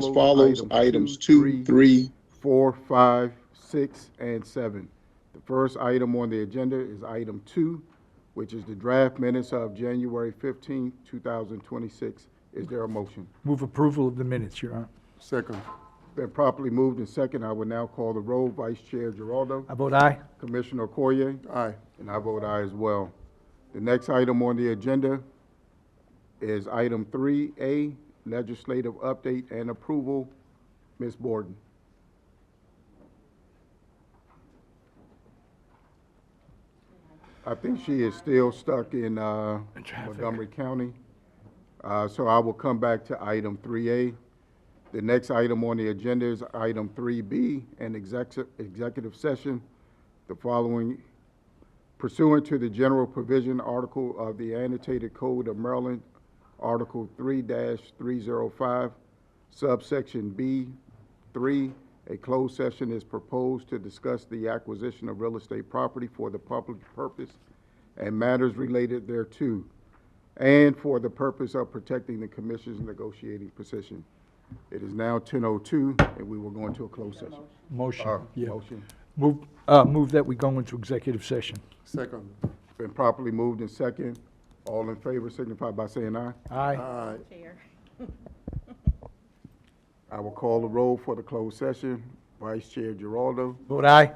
as follows: items 2, 3, 4, 5, 6, and 7. The first item on the agenda is item 2, which is the draft minutes of January 15, 2026. Is there a motion? Move approval of the minutes, Your Honor. second. Been properly moved and second. I will now call the roll. Vice Chair Giraldo, I vote aye. Commissioner Okoye, Aye. and I vote aye as well. The next item on the agenda is item 3A, legislative update and approval. Ms. Borden. I think she is still stuck in Montgomery County. So I will come back to item 3A. The next item on the agenda is item 3B, an executive session. The following, pursuant to the general provision article of the annotated code of Maryland, Article 3-305, subsection B3, a closed session is proposed to discuss the acquisition of real estate property for the public purpose and matters related thereto, and for the purpose of protecting the Commission's negotiating position. It is now 10:02, and we will go into a closed session. Motion. Yeah. Motion. Move that we go into executive session. Second. Been properly moved and second. All in favor signify by saying aye. Aye. Aye. Chair. I will call the roll for the closed session. Vice Chair Giraldo, Vote aye.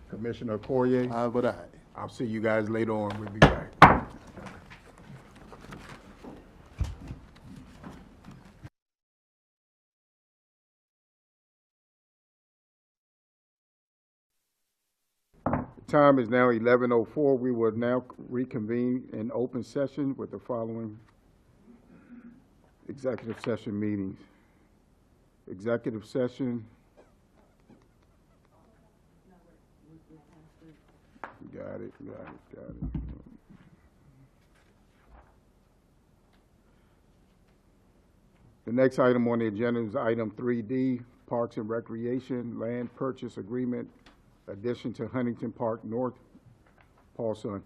Commissioner Okoye. Aye, but aye. I'll see you guys later on. We'll be back. The time is now 11:04. We will now reconvene in open session with the following executive session meetings. Executive session. Got it. The next item on the agenda is item 3D, Parks and Recreation, Land Purchase Agreement, addition to Huntington Park North. Paulson.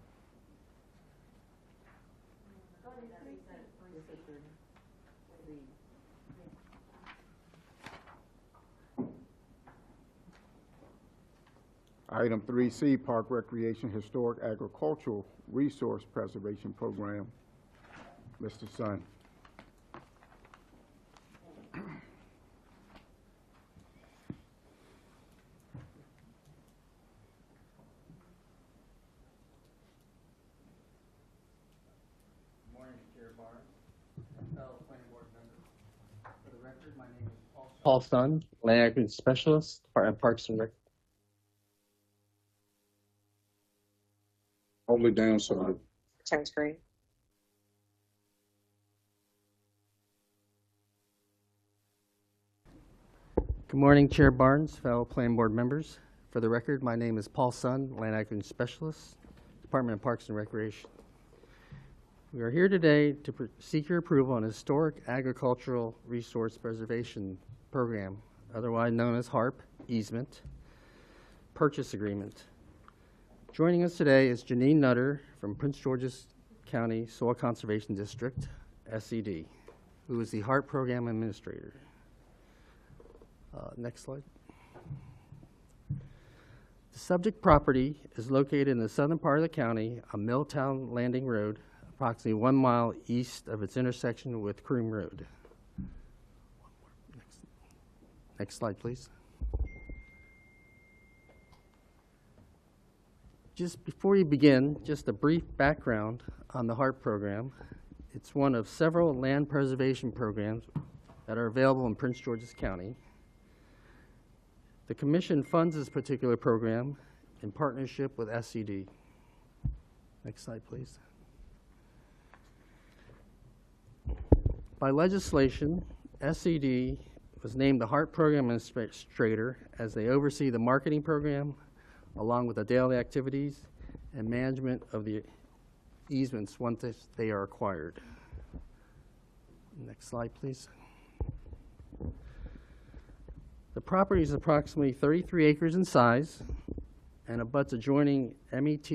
Item 3C, Park Recreation Historic Agricultural Resource Preservation Program. Mr. Sun. Paul Sun, Land Acquisition Specialist, Department of Parks and Rec. Hold it down so Turn screen. Good morning, Chair Barnes, fellow Planning Board members. For the record, my name is Paul Sun, Land Acquisition Specialist, Department of Parks and Recreation. We are here today to seek your approval on a Historic Agricultural Resource Preservation Program, otherwise known as HARP, easement, purchase agreement. Joining us today is Janine Nutter from Prince George's County Soil Conservation District, SCD, who is the HARP Program Administrator. Next slide. The subject property is located in the southern part of the county on Milltown Landing Road, approximately 1 mile east of its intersection with Croom Road. Next slide, please. Just before you begin, just a brief background on the HARP program. It's one of several land preservation programs that are available in Prince George's County. The Commission funds this particular program in partnership with SCD. Next slide, please. By legislation, SCD was named the HARP Program Administrator as they oversee the marketing program, along with the daily activities and management of the easements once they are acquired. Next slide, please. The property is approximately 33 acres in size and abuts adjoining MET,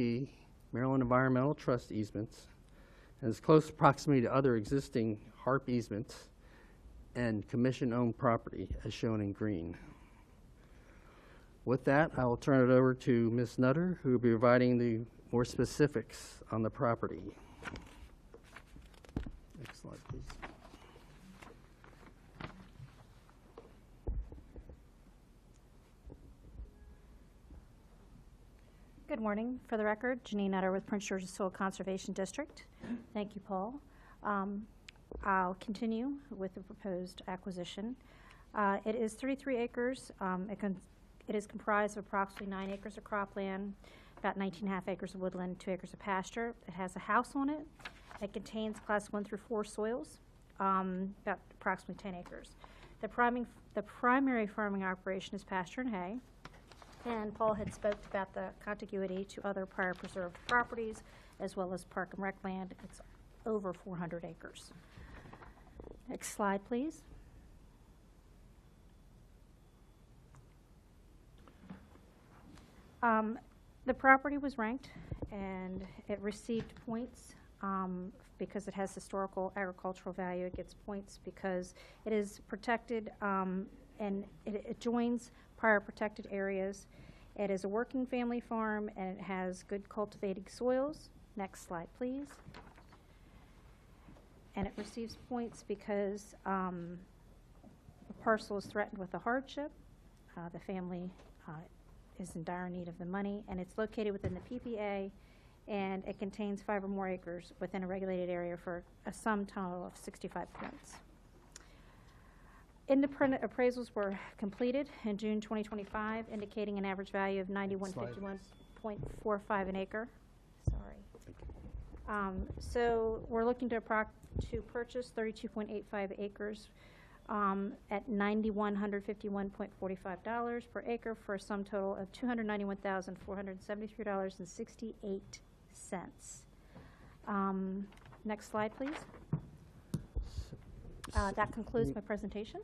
Maryland Environmental Trust easements, and is close proximity to other existing HARP easements and commission-owned property, as shown in green. With that, I will turn it over to Ms. Nutter, who will be providing the more specifics on the property. Next slide, please. Good morning. For the record, Janine Nutter with Prince George's Soil Conservation District. Thank you, Paul. I'll continue with the proposed acquisition. It is 33 acres. It is comprised of approximately 9 acres of cropland, about 19.5 acres of woodland, 2 acres of pasture. It has a house on it. It contains class 1 through 4 soils, about approximately 10 acres. The primary farming operation is pasture and hay. And Paul had spoke about the contiguity to other prior preserved properties, as well as park and rec land. It's over 400 acres. Next slide, please. The property was ranked, and it received points because it has historical agricultural value. It gets points because it is protected and it joins prior protected areas. It is a working family farm, and it has good cultivating soils. Next slide, please. And it receives points because the parcel is threatened with a hardship. The family is in dire need of the money, and it's located within the PPA, and it contains 5 or more acres within a regulated area for a sum total of 65 points. Independent appraisals were completed in June 2025, indicating an average value of $91.51.45 an acre. Sorry. So we're looking to purchase 32.85 acres at $9,151.45 per acre for a sum total of $291,473.68. Next slide, please. That concludes my presentation.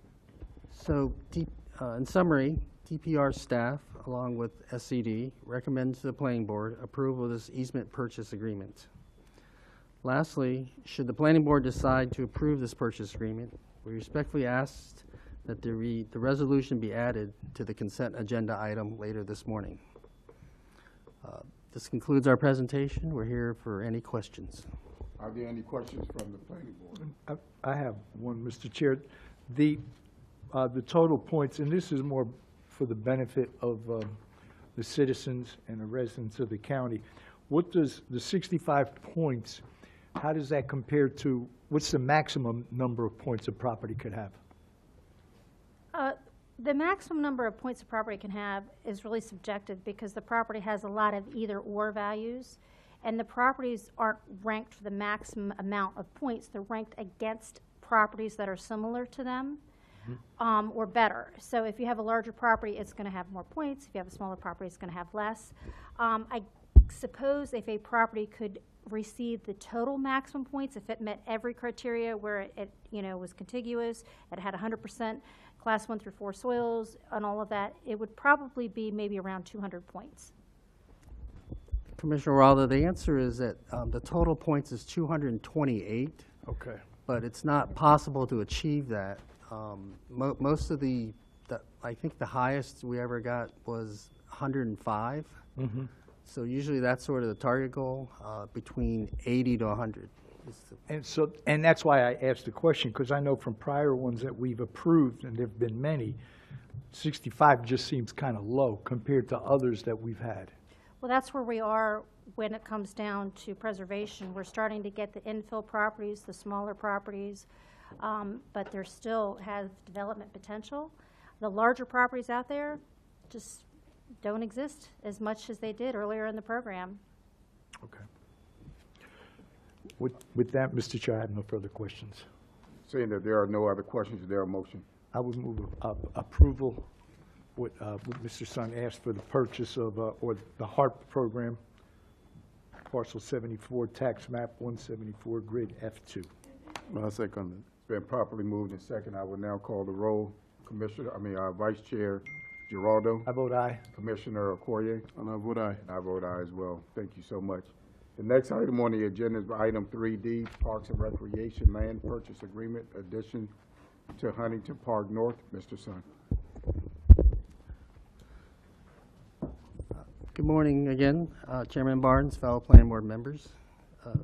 So, in summary, DPR staff, along with SCD, recommends to the planning board approval of this easement purchase agreement. Lastly, should the planning board decide to approve this purchase agreement, we respectfully ask that the resolution be added to the consent agenda item later this morning. This concludes our presentation. We're here for any questions. Are there any questions from the planning board? I have one, Mr. Chair. The total points, and this is more for the benefit of the citizens and the residents of the county. What does the 65 points, how does that compare to, what's the maximum number of points a property could have? The maximum number of points a property can have is really subjective because the property has a lot of either-or values, and the properties aren't ranked for the maximum amount of points. They're ranked against properties that are similar to them or better. So if you have a larger property, it's going to have more points. If you have a smaller property, it's going to have less. I suppose if a property could receive the total maximum points, if it met every criteria where it was contiguous, it had 100% class 1 through 4 soils and all of that, it would probably be maybe around 200 points. Commissioner Waldo, the answer is that the total points is 228. Okay. But it's not possible to achieve that. Most of I think the highest we ever got was 105. Mm-hmm. So usually that's sort of the target goal, between 80 to 100. And that's why I asked the question, because I know from prior ones that we've approved, and there've been many, 65 just seems kind of low compared to others that we've had. Well, that's where we are when it comes down to preservation. We're starting to get the infill properties, the smaller properties, but there still have development potential. The larger properties out there just don't exist as much as they did earlier in the program. Okay. With that, Mr. Chair, I have no further questions. Seeing that there are no other questions, is there a motion? I would move approval what Mr. Sun asked for the purchase of, or the HARP program, parcel 74, tax map 174, grid F2. I'll second it. It's been properly moved and second. I will now call the roll. Vice Chair Giraldo. I vote aye. Commissioner Okoye. And I vote aye. And I vote aye as well. Thank you so much. The next item on the agenda is item 3D, Parks and Recreation Land Purchase Agreement, addition to Huntington Park North. Mr. Sun. Good morning again, Chairman Barnes, fellow planning board members.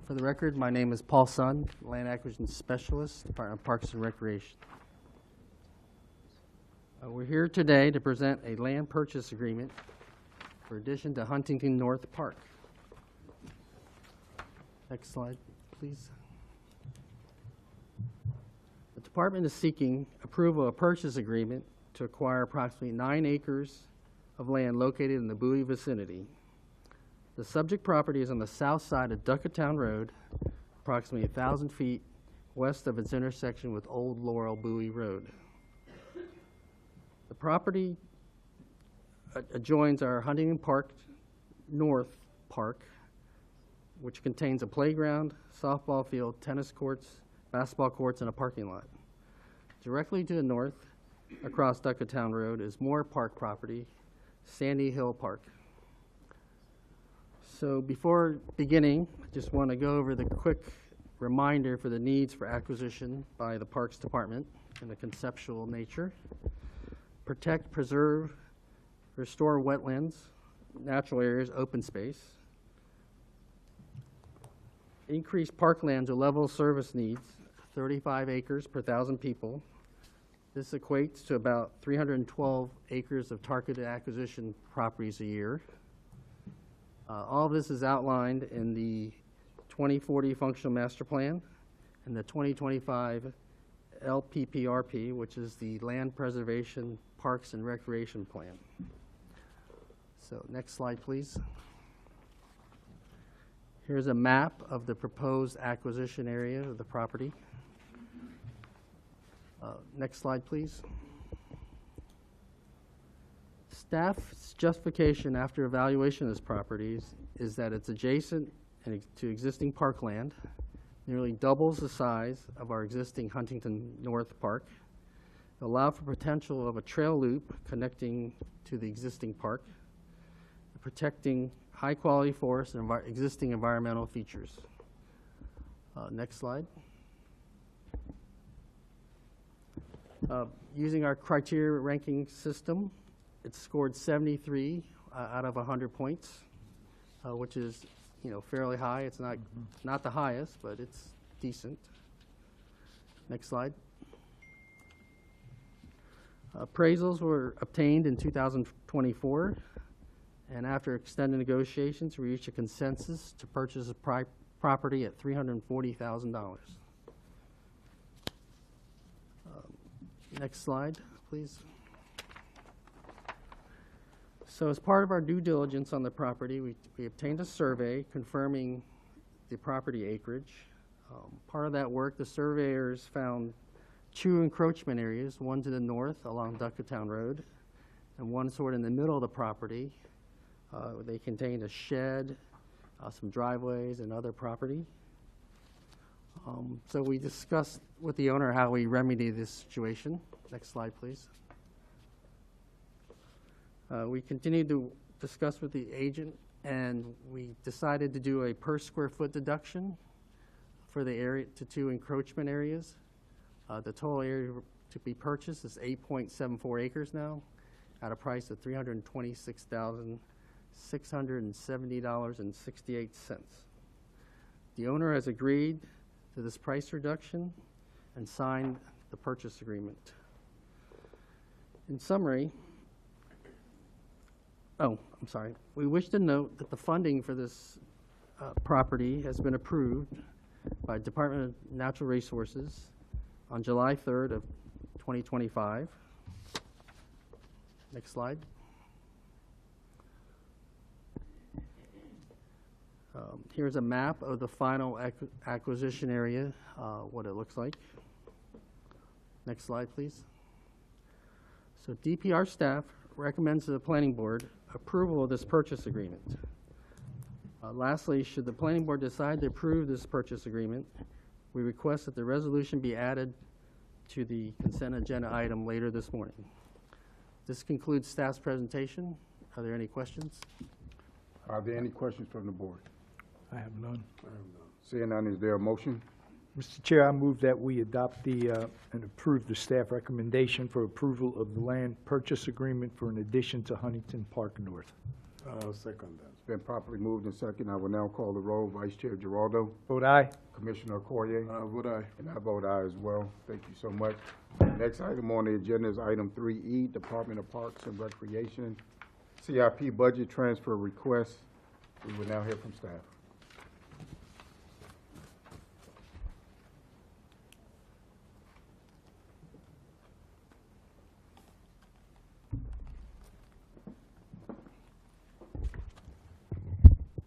For the record, my name is Paul Sun, Land Acquisition Specialist, Department of Parks and Recreation. We're here today to present a land purchase agreement for addition to Huntington North Park. Next slide, please. The department is seeking approval of a purchase agreement to acquire approximately 9 acres of land located in the Bowie vicinity. The subject property is on the south side of Duckatown Road, approximately 1,000 feet west of its intersection with Old Laurel Bowie Road. The property adjoins our Huntington Park North Park, which contains a playground, softball field, tennis courts, basketball courts, and a parking lot. Directly to the north, across Duckatown Road, is Moore Park property, Sandy Hill Park. So before beginning, I just want to go over the quick reminder for the needs for acquisition by the Parks Department in the conceptual nature. Protect, preserve, restore wetlands, natural areas, open space. Increase parkland to level service needs, 35 acres per 1,000 people. This equates to about 312 acres of targeted acquisition properties a year. All of this is outlined in the 2040 Functional Master Plan and the 2025 LPPRP, which is the Land Preservation, Parks, and Recreation Plan. So next slide, please. Here's a map of the proposed acquisition area of the property. Next slide, please. Staff's justification after evaluation of this property is that it's adjacent to existing parkland, nearly doubles the size of our existing Huntington North Park, allow for potential of a trail loop connecting to the existing park, protecting high-quality forests and existing environmental features. Next slide. Using our criteria ranking system, it's scored 73 out of 100 points, which is, fairly high. It's not the highest, but it's decent. Next slide. Appraisals were obtained in 2024, and after extended negotiations, we reached a consensus to purchase a property at $340,000. Next slide, please. So as part of our due diligence on the property, we obtained a survey confirming the property acreage. Part of that work, the surveyors found 2 encroachment areas, one to the north along Duckatown Road, and one sort of in the middle of the property. They contained a shed, some driveways, and other property. So we discussed with the owner how we remedy this situation. Next slide, please. We continued to discuss with the agent, and we decided to do a per square foot deduction for the area to 2 encroachment areas. The total area to be purchased is 8.74 acres now, at a price of $326,670.68. The owner has agreed to this price reduction and signed the purchase agreement. In summary, we wish to note that the funding for this property has been approved by Department of Natural Resources on July 3rd of 2025. Next slide. Here's a map of the final acquisition area, what it looks like. Next slide, please. So DPR staff recommends to the Planning Board approval of this purchase agreement. Lastly, should the Planning Board decide to approve this purchase agreement, we request that the resolution be added to the consent agenda item later this morning. This concludes staff's presentation. Are there any questions? Are there any questions from the board? I have none. Seeing none, is there a motion? Mr. Chair, I move that we adopt and approve the staff recommendation for approval of the land purchase agreement for an addition to Huntington Park North. I'll second that. It's been properly moved and second. I will now call the roll. Vice Chair Giraldo, Vote aye. Commissioner Okoye, Vote aye. and I vote aye as well. Thank you so much. Next item on the agenda is item 3E, Department of Parks and Recreation, CIP budget transfer request. We will now hear from staff.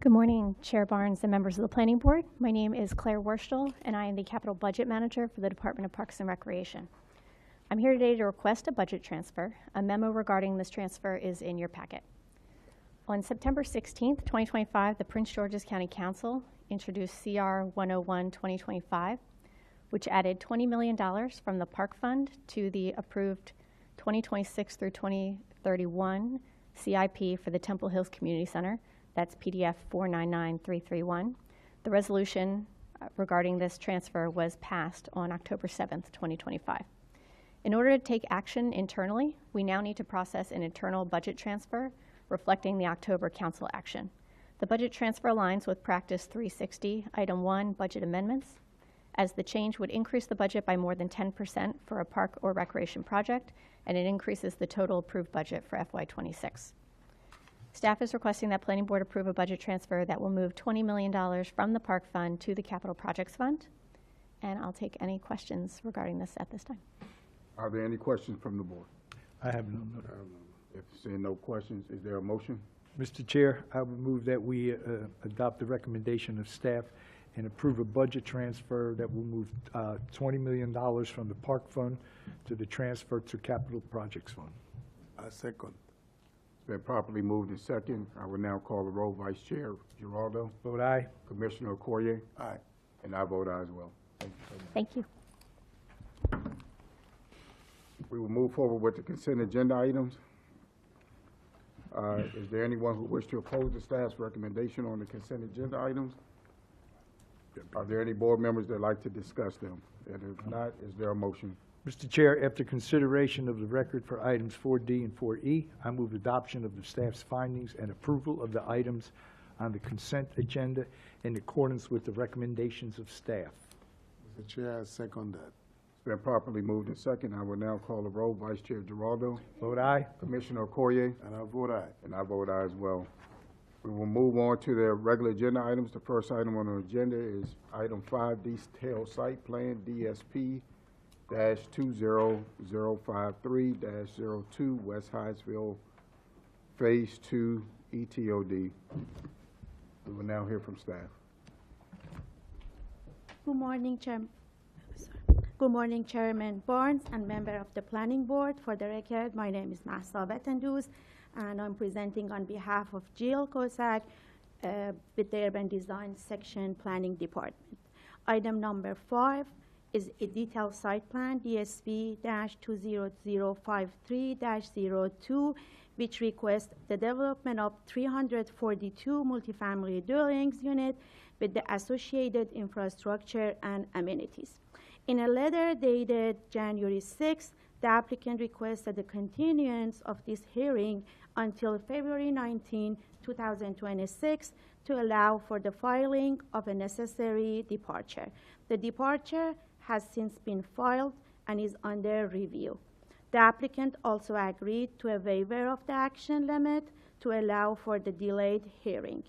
Good morning, Chair Barnes and members of the Planning Board. My name is Claire Worstel, and I am the Capital Budget Manager for the Department of Parks and Recreation. I'm here today to request a budget transfer. A memo regarding this transfer is in your packet. On September 16th, 2025, the Prince George's County Council introduced CR 101-2025, which added $20 million from the Park Fund to the approved 2026 through 2031 CIP for the Temple Hills Community Center. That's PDF 499331. The resolution regarding this transfer was passed on October 7th, 2025. In order to take action internally, we now need to process an internal budget transfer reflecting the October council action. The budget transfer aligns with Practice 360, Item 1, Budget Amendments, as the change would increase the budget by more than 10% for a park or recreation project, and it increases the total approved budget for FY26. Staff is requesting that Planning Board approve a budget transfer that will move $20 million from the Park Fund to the Capital Projects Fund. And I'll take any questions regarding this at this time. Are there any questions from the board? I have no. If seeing no questions, is there a motion? Mr. Chair, I would move that we adopt the recommendation of staff and approve a budget transfer that will move $20 million from the Park Fund to the transfer to Capital Projects Fund. I second. It's been properly moved and second. I will now call the roll. Vice Chair Giraldo, Vote aye. Commissioner Okoye, Aye. and I vote aye as well. Thank you so much. Thank you. We will move forward with the consent agenda items. Is there anyone who wishes to oppose the staff's recommendation on the consent agenda items? Are there any board members that like to discuss them? And if not, is there a motion? Mr. Chair, after consideration of the record for items 4D and 4E, I move adoption of the staff's findings and approval of the items on the consent agenda in accordance with the recommendations of staff. Mr. Chair, I second that. It's been properly moved and second. I will now call the roll. Vice Chair Giraldo, Vote aye. Commissioner Okoye, And I vote aye. and I vote aye as well. We will move on to the regular agenda items. The first item on the agenda is item 5, Detailed Site Plan, DSP-20053-02, West Hyattsville, Phase 2, ETOD. We will now hear from staff. Good morning, Good morning, Chairman Barnes and member of the Planning Board. For the record, my name is Mahsa Vetenduz, and I'm presenting on behalf of Jill Kosak with the Urban Design Section Planning Department. Item number 5 is a detailed site plan, DSP-20053-02, which requests the development of 342 multifamily dwellings unit with the associated infrastructure and amenities. In a letter dated January 6, the applicant requested the continuance of this hearing until February 19, 2026 to allow for the filing of a necessary departure. The departure has since been filed and is under review. The applicant also agreed to a waiver of the action limit to allow for the delayed hearing.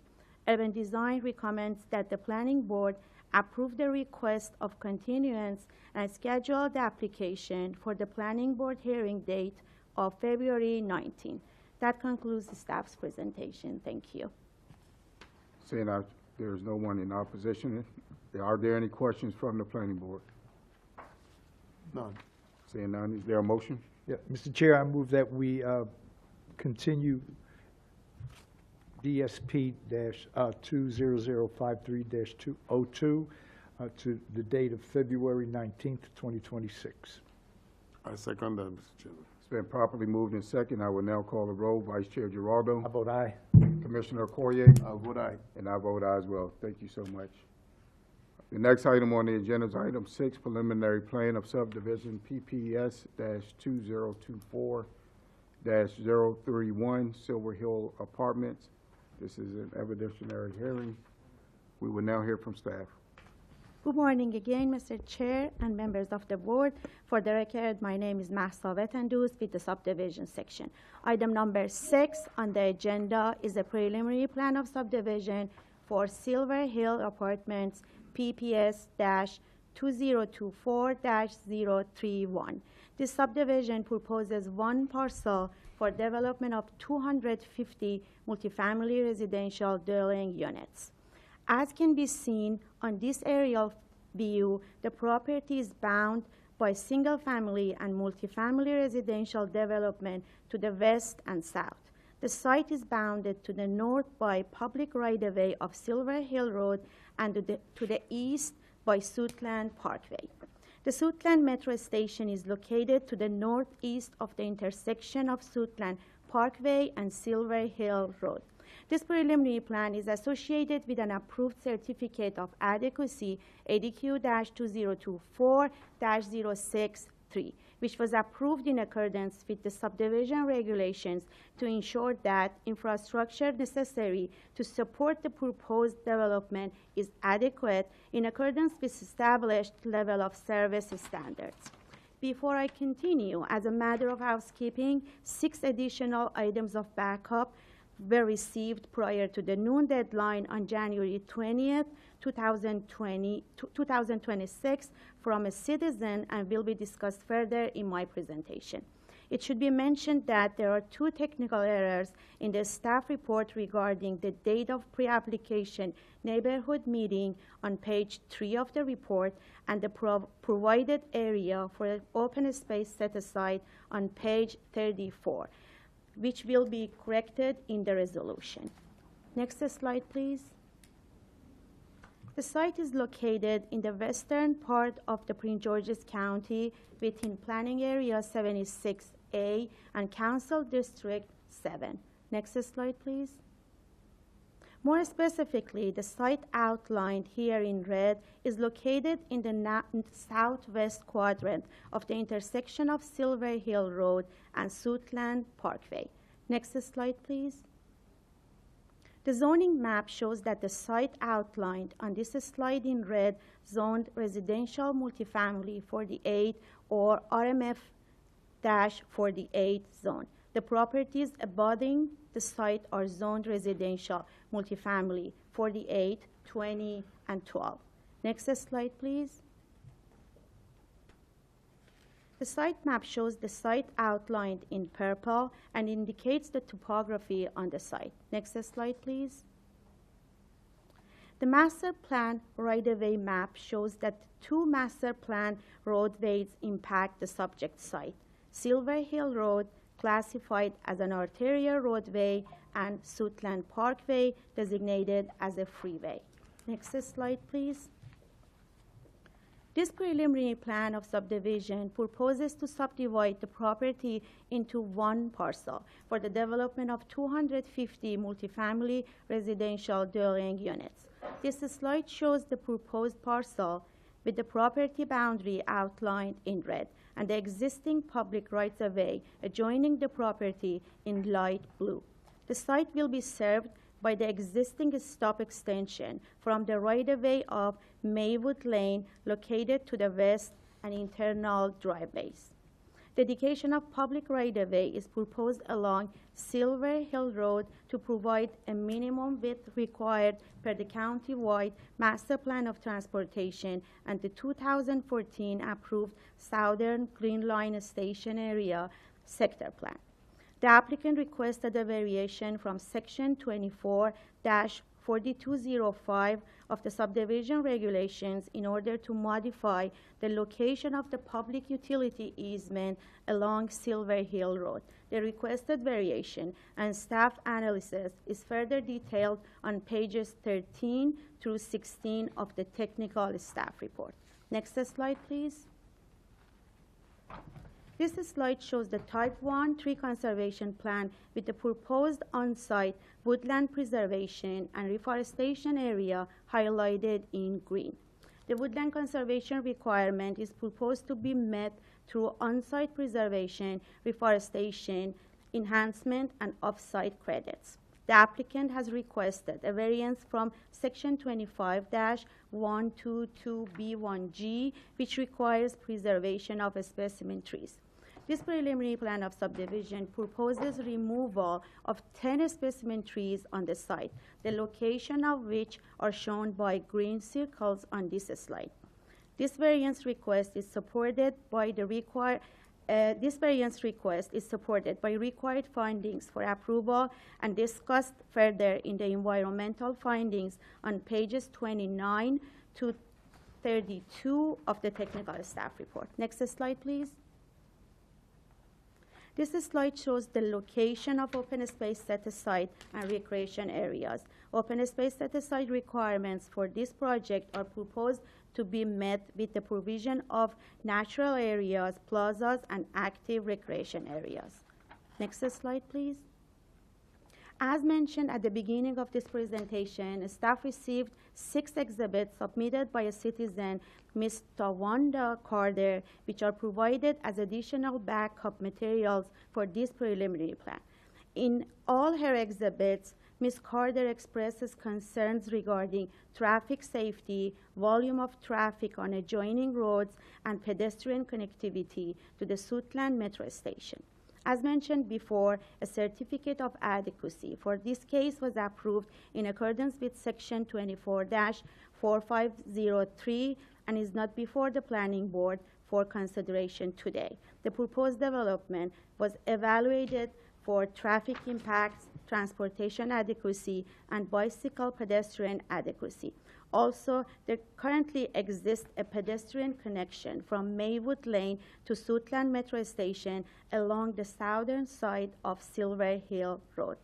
Urban Design recommends that the Planning Board approve the request of continuance and schedule the application for the Planning Board hearing date of February 19. That concludes the staff's presentation. Thank you. Seeing there is no one in opposition, are there any questions from the Planning Board? None. Seeing none, is there a motion? Yeah, Mr. Chair, I move that we continue DSP-20053-02 to the date of February 19th, 2026. I second that, Mr. Chairman. It's been properly moved in second. I will now call the roll. Vice Chair Giraldo, I vote aye. Commissioner Okoye, I vote aye. and I vote aye as well. Thank you so much. The next item on the agenda is item 6, preliminary plan of subdivision PPS-2024-031, Silver Hill Apartments. This is an evidentiary hearing. We will now hear from staff. Good morning again, Mr. Chair and members of the board. For the record, my name is Mahsa Vetandus with the subdivision section. Item number 6 on the agenda is a preliminary plan of subdivision for Silver Hill Apartments, PPS-2024-031. This subdivision proposes one parcel for development of 250 multifamily residential dwelling units. As can be seen on this aerial view, the property is bound by single-family and multifamily residential development to the west and south. The site is bounded to the north by public right-of-way of Silver Hill Road and to the east by Suitland Parkway. The Suitland Metro Station is located to the northeast of the intersection of Suitland Parkway and Silver Hill Road. This preliminary plan is associated with an approved certificate of adequacy ADQ-2024-063, which was approved in accordance with the subdivision regulations to ensure that infrastructure necessary to support the proposed development is adequate in accordance with established level of service standards. Before I continue, as a matter of housekeeping, 6 additional items of backup were received prior to the noon deadline on January 20th, 2026 from a citizen and will be discussed further in my presentation. It should be mentioned that there are 2 technical errors in the staff report regarding the date of pre-application neighborhood meeting on page 3 of the report and the provided area for open space set aside on page 34. Which will be corrected in the resolution. Next slide, please. The site is located in the western part of the Prince George's County within Planning Area 76A and Council District 7. Next slide, please. More specifically, the site outlined here in red is located in the southwest quadrant of the intersection of Silver Hill Road and Suitland Parkway. Next slide, please. The zoning map shows that the site outlined on this slide in red zoned residential multifamily 48 or RMF-48 zone. The properties abutting the site are zoned residential multifamily 48, 20, and 12. Next slide, please. The site map shows the site outlined in purple and indicates the topography on the site. Next slide, please. The master plan right-of-way map shows that 2 master plan roadways impact the subject site. Silver Hill Road, classified as an arterial roadway, and Suitland Parkway, designated as a freeway. Next slide, please. This preliminary plan of subdivision proposes to subdivide the property into one parcel for the development of 250 multifamily residential dwelling units. This slide shows the proposed parcel with the property boundary outlined in red and the existing public rights-of-way adjoining the property in light blue. The site will be served by the existing stop extension from the right-of-way of Maywood Lane located to the west and internal driveways. Dedication of public right-of-way is proposed along Silver Hill Road to provide a minimum width required per the county-wide Master Plan of Transportation and the 2014 approved Southern Green Line Station Area Sector Plan. The applicant requested a variation from Section 24-4205 of the subdivision regulations in order to modify the location of the public utility easement along Silver Hill Road. The requested variation and staff analysis is further detailed on pages 13 through 16 of the technical staff report. Next slide, please. This slide shows the Type 1 tree conservation plan with the proposed on-site woodland preservation and reforestation area highlighted in green. The woodland conservation requirement is proposed to be met through on-site preservation, reforestation, enhancement, and off-site credits. The applicant has requested a variance from Section 25-122B1G, which requires preservation of specimen trees. This preliminary plan of subdivision proposes removal of 10 specimen trees on the site, the location of which are shown by green circles on this slide. This variance request is supported by the required findings for approval and discussed further in the environmental findings on pages 29 to 32 of the technical staff report. Next slide, please. This slide shows the location of open space set aside and recreation areas. Open space set aside requirements for this project are proposed to be met with the provision of natural areas, plazas, and active recreation areas. Next slide, please. As mentioned at the beginning of this presentation, staff received 6 exhibits submitted by a citizen, Ms. Tawanda Carter, which are provided as additional backup materials for this preliminary plan. In all her exhibits, Ms. Carter expresses concerns regarding traffic safety, volume of traffic on adjoining roads, and pedestrian connectivity to the Suitland Metro Station. As mentioned before, a certificate of adequacy for this case was approved in accordance with Section 24-4503 and is not before the Planning Board for consideration today. The proposed development was evaluated for traffic impacts, transportation adequacy, and bicycle pedestrian adequacy. Also, there currently exists a pedestrian connection from Maywood Lane to Suitland Metro Station along the southern side of Silver Hill Road.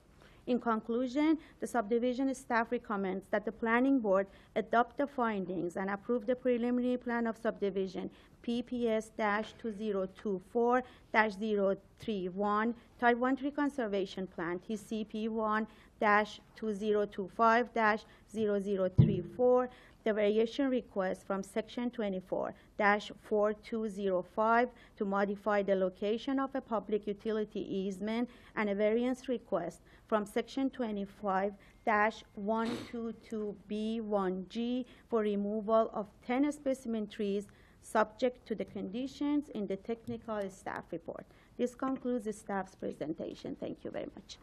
In conclusion, the subdivision staff recommends that the Planning Board adopt the findings and approve the preliminary plan of subdivision PPS-2024-031, Type 1 Conservation Plan, TCP1-2025-0034, the variation request from Section 24-4205 to modify the location of a public utility easement, and a variance request from Section 25-122B1G for removal of 10 specimen trees subject to the conditions in the technical staff report. This concludes the staff's presentation. Thank you very much.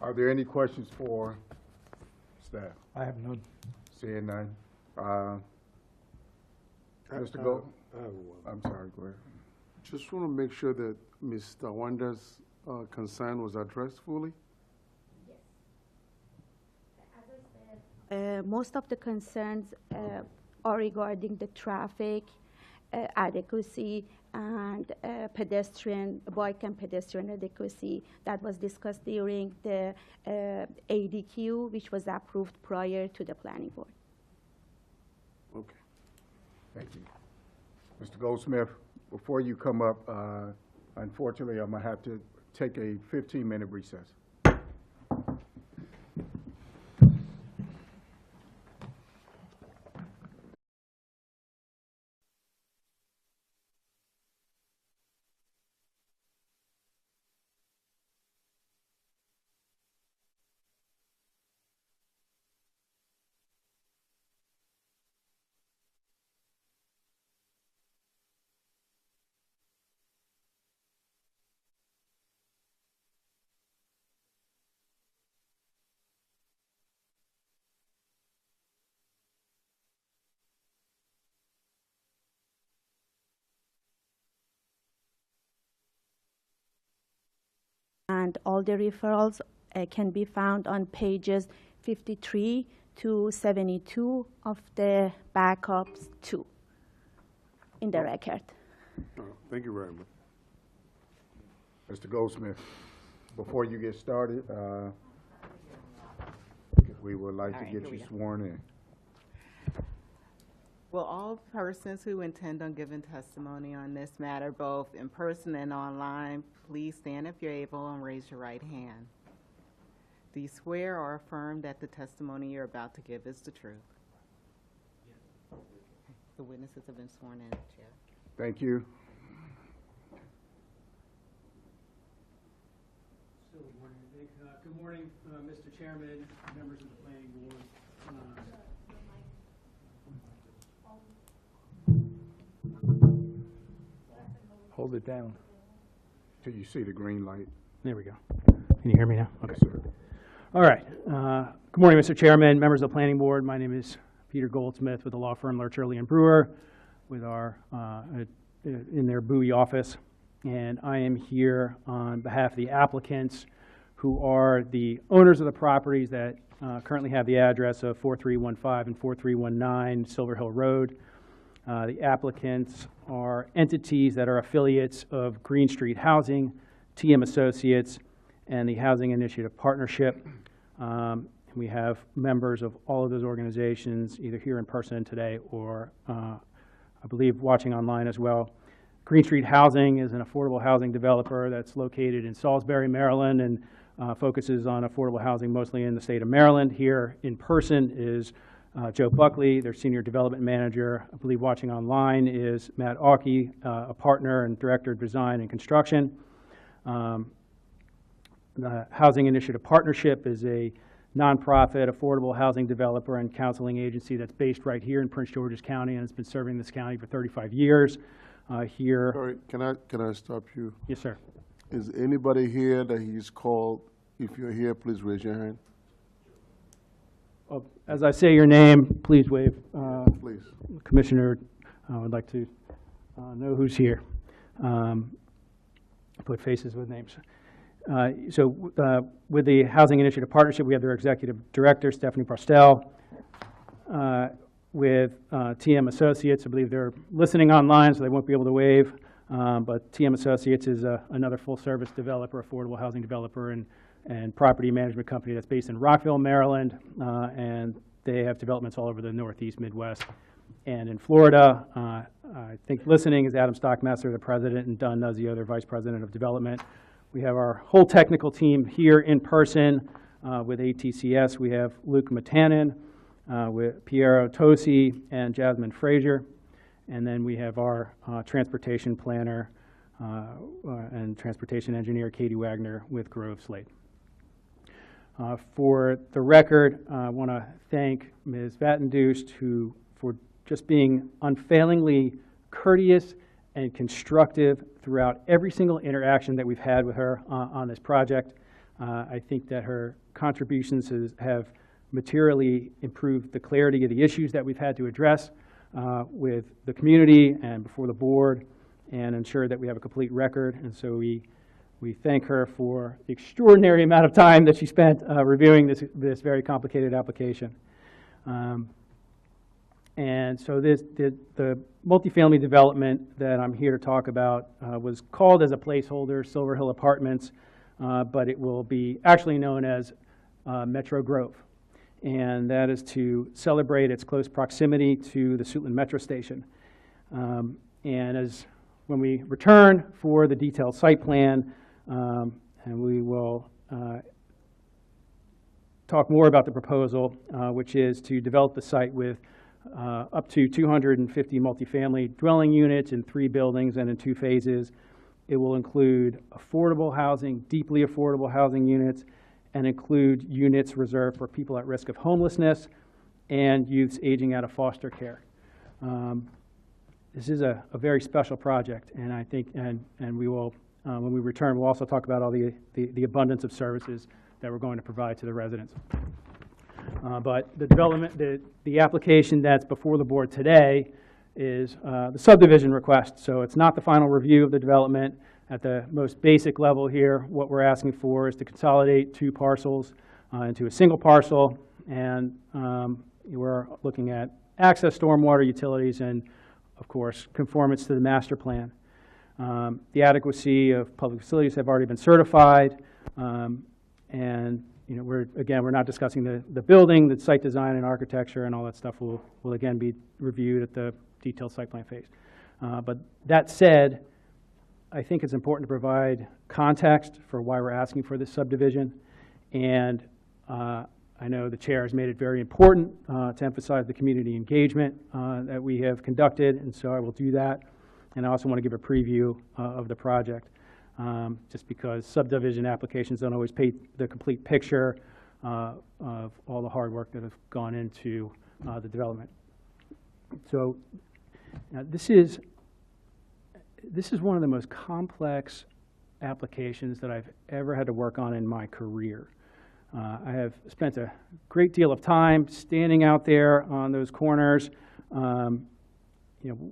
Are there any questions for staff? I have none. Seeing none. Mr. Gold? I have one. I'm sorry, go ahead. Just want to make sure that Ms. Tawanda's concern was addressed fully. Most of the concerns are regarding the traffic adequacy and bike and pedestrian adequacy that was discussed during the ADQ, which was approved prior to the Planning Board. Okay. Thank you. Mr. Goldsmith, before you come up, unfortunately, I'm going to have to take a 15-minute recess. And all the referrals can be found on pages 53 to 72 of the backups 2 in the record. Thank you very much. Mr. Goldsmith, before you get started, we would like to get you sworn in. Will all persons who intend on giving testimony on this matter, both in person and online, please stand if you're able and raise your right hand. Do you swear or affirm that the testimony you're about to give is the truth? Yes. The witnesses have been sworn in, Chair. Thank you. Good morning, Mr. Chairman, members of the planning board. Hold it down. Till you see the green light. There we go. Can you hear me now? Okay. Yes, sir. All right. Good morning, Mr. Chairman, members of the planning board. My name is Peter Goldsmith with the law firm Lurch, Early and Brewer with our, in their Bowie office. And I am here on behalf of the applicants who are the owners of the properties that currently have the address of 4315 and 4319 Silver Hill Road. The applicants are entities that are affiliates of Green Street Housing, TM Associates, and the Housing Initiative Partnership. We have members of all of those organizations either here in person today or I believe watching online as well. Green Street Housing is an affordable housing developer that's located in Salisbury, Maryland, and focuses on affordable housing mostly in the state of Maryland. Here in person is Joe Buckley, their Senior Development Manager. I believe watching online is Matt Auke, a partner and Director of Design and Construction. The Housing Initiative Partnership is a nonprofit affordable housing developer and counseling agency that's based right here in Prince George's County and has been serving this county for 35 years. Here, Sorry, can I stop you? yes, sir. Is anybody here that he's called? If you're here, please raise your hand. As I say your name, please wave. Please. Commissioner would like to know who's here. Put faces with names. With the Housing Initiative Partnership, we have their Executive Director, Stephanie Parstel. With TM Associates, I believe they're listening online, so they won't be able to wave. But TM Associates is another full-service developer, affordable housing developer, and property management company that's based in Rockville, Maryland. And they have developments all over the Northeast, Midwest, and in Florida. I think listening is Adam Stockmaster, the president, and Don Nuzio, their vice president of development. We have our whole technical team here in person with ATCS. We have Luke Matanen, with Piero Tosi and Jasmine Frazier. And then we have our transportation planner and transportation engineer, Katie Wagner, with Grove Slate. For the record, I want to thank Ms. Vatendust for just being unfailingly courteous and constructive throughout every single interaction that we've had with her on this project. I think that her contributions have materially improved the clarity of the issues that we've had to address with the community and before the board, and ensure that we have a complete record. And so we thank her for the extraordinary amount of time that she spent reviewing this very complicated application. And so the multifamily development that I'm here to talk about was called as a placeholder Silver Hill Apartments, but it will be actually known as Metro Grove. And that is to celebrate its close proximity to the Suitland Metro Station. And when we return for the detailed site plan, and we will talk more about the proposal, which is to develop the site with up to 250 multifamily dwelling units in 3 buildings and in 2 phases. It will include affordable housing, deeply affordable housing units, and include units reserved for people at risk of homelessness and youths aging out of foster care. This is a very special project, and I think, and we will, when we return, we'll also talk about all the abundance of services that we're going to provide to the residents. But the development, the application that's before the board today is the subdivision request. So it's not the final review of the development. At the most basic level here, what we're asking for is to consolidate 2 parcels into a single parcel, and we're looking at access, stormwater, utilities, and of course, conformance to the master plan. The adequacy of public facilities have already been certified, and we're not discussing the building, the site design and architecture, and all that stuff will again be reviewed at the detailed site plan phase. But that said, I think it's important to provide context for why we're asking for this subdivision. And I know the chair has made it very important to emphasize the community engagement that we have conducted, and so I will do that. And I also want to give a preview of the project, just because subdivision applications don't always paint the complete picture of all the hard work that has gone into the development. So this is one of the most complex applications that I've ever had to work on in my career. I have spent a great deal of time standing out there on those corners,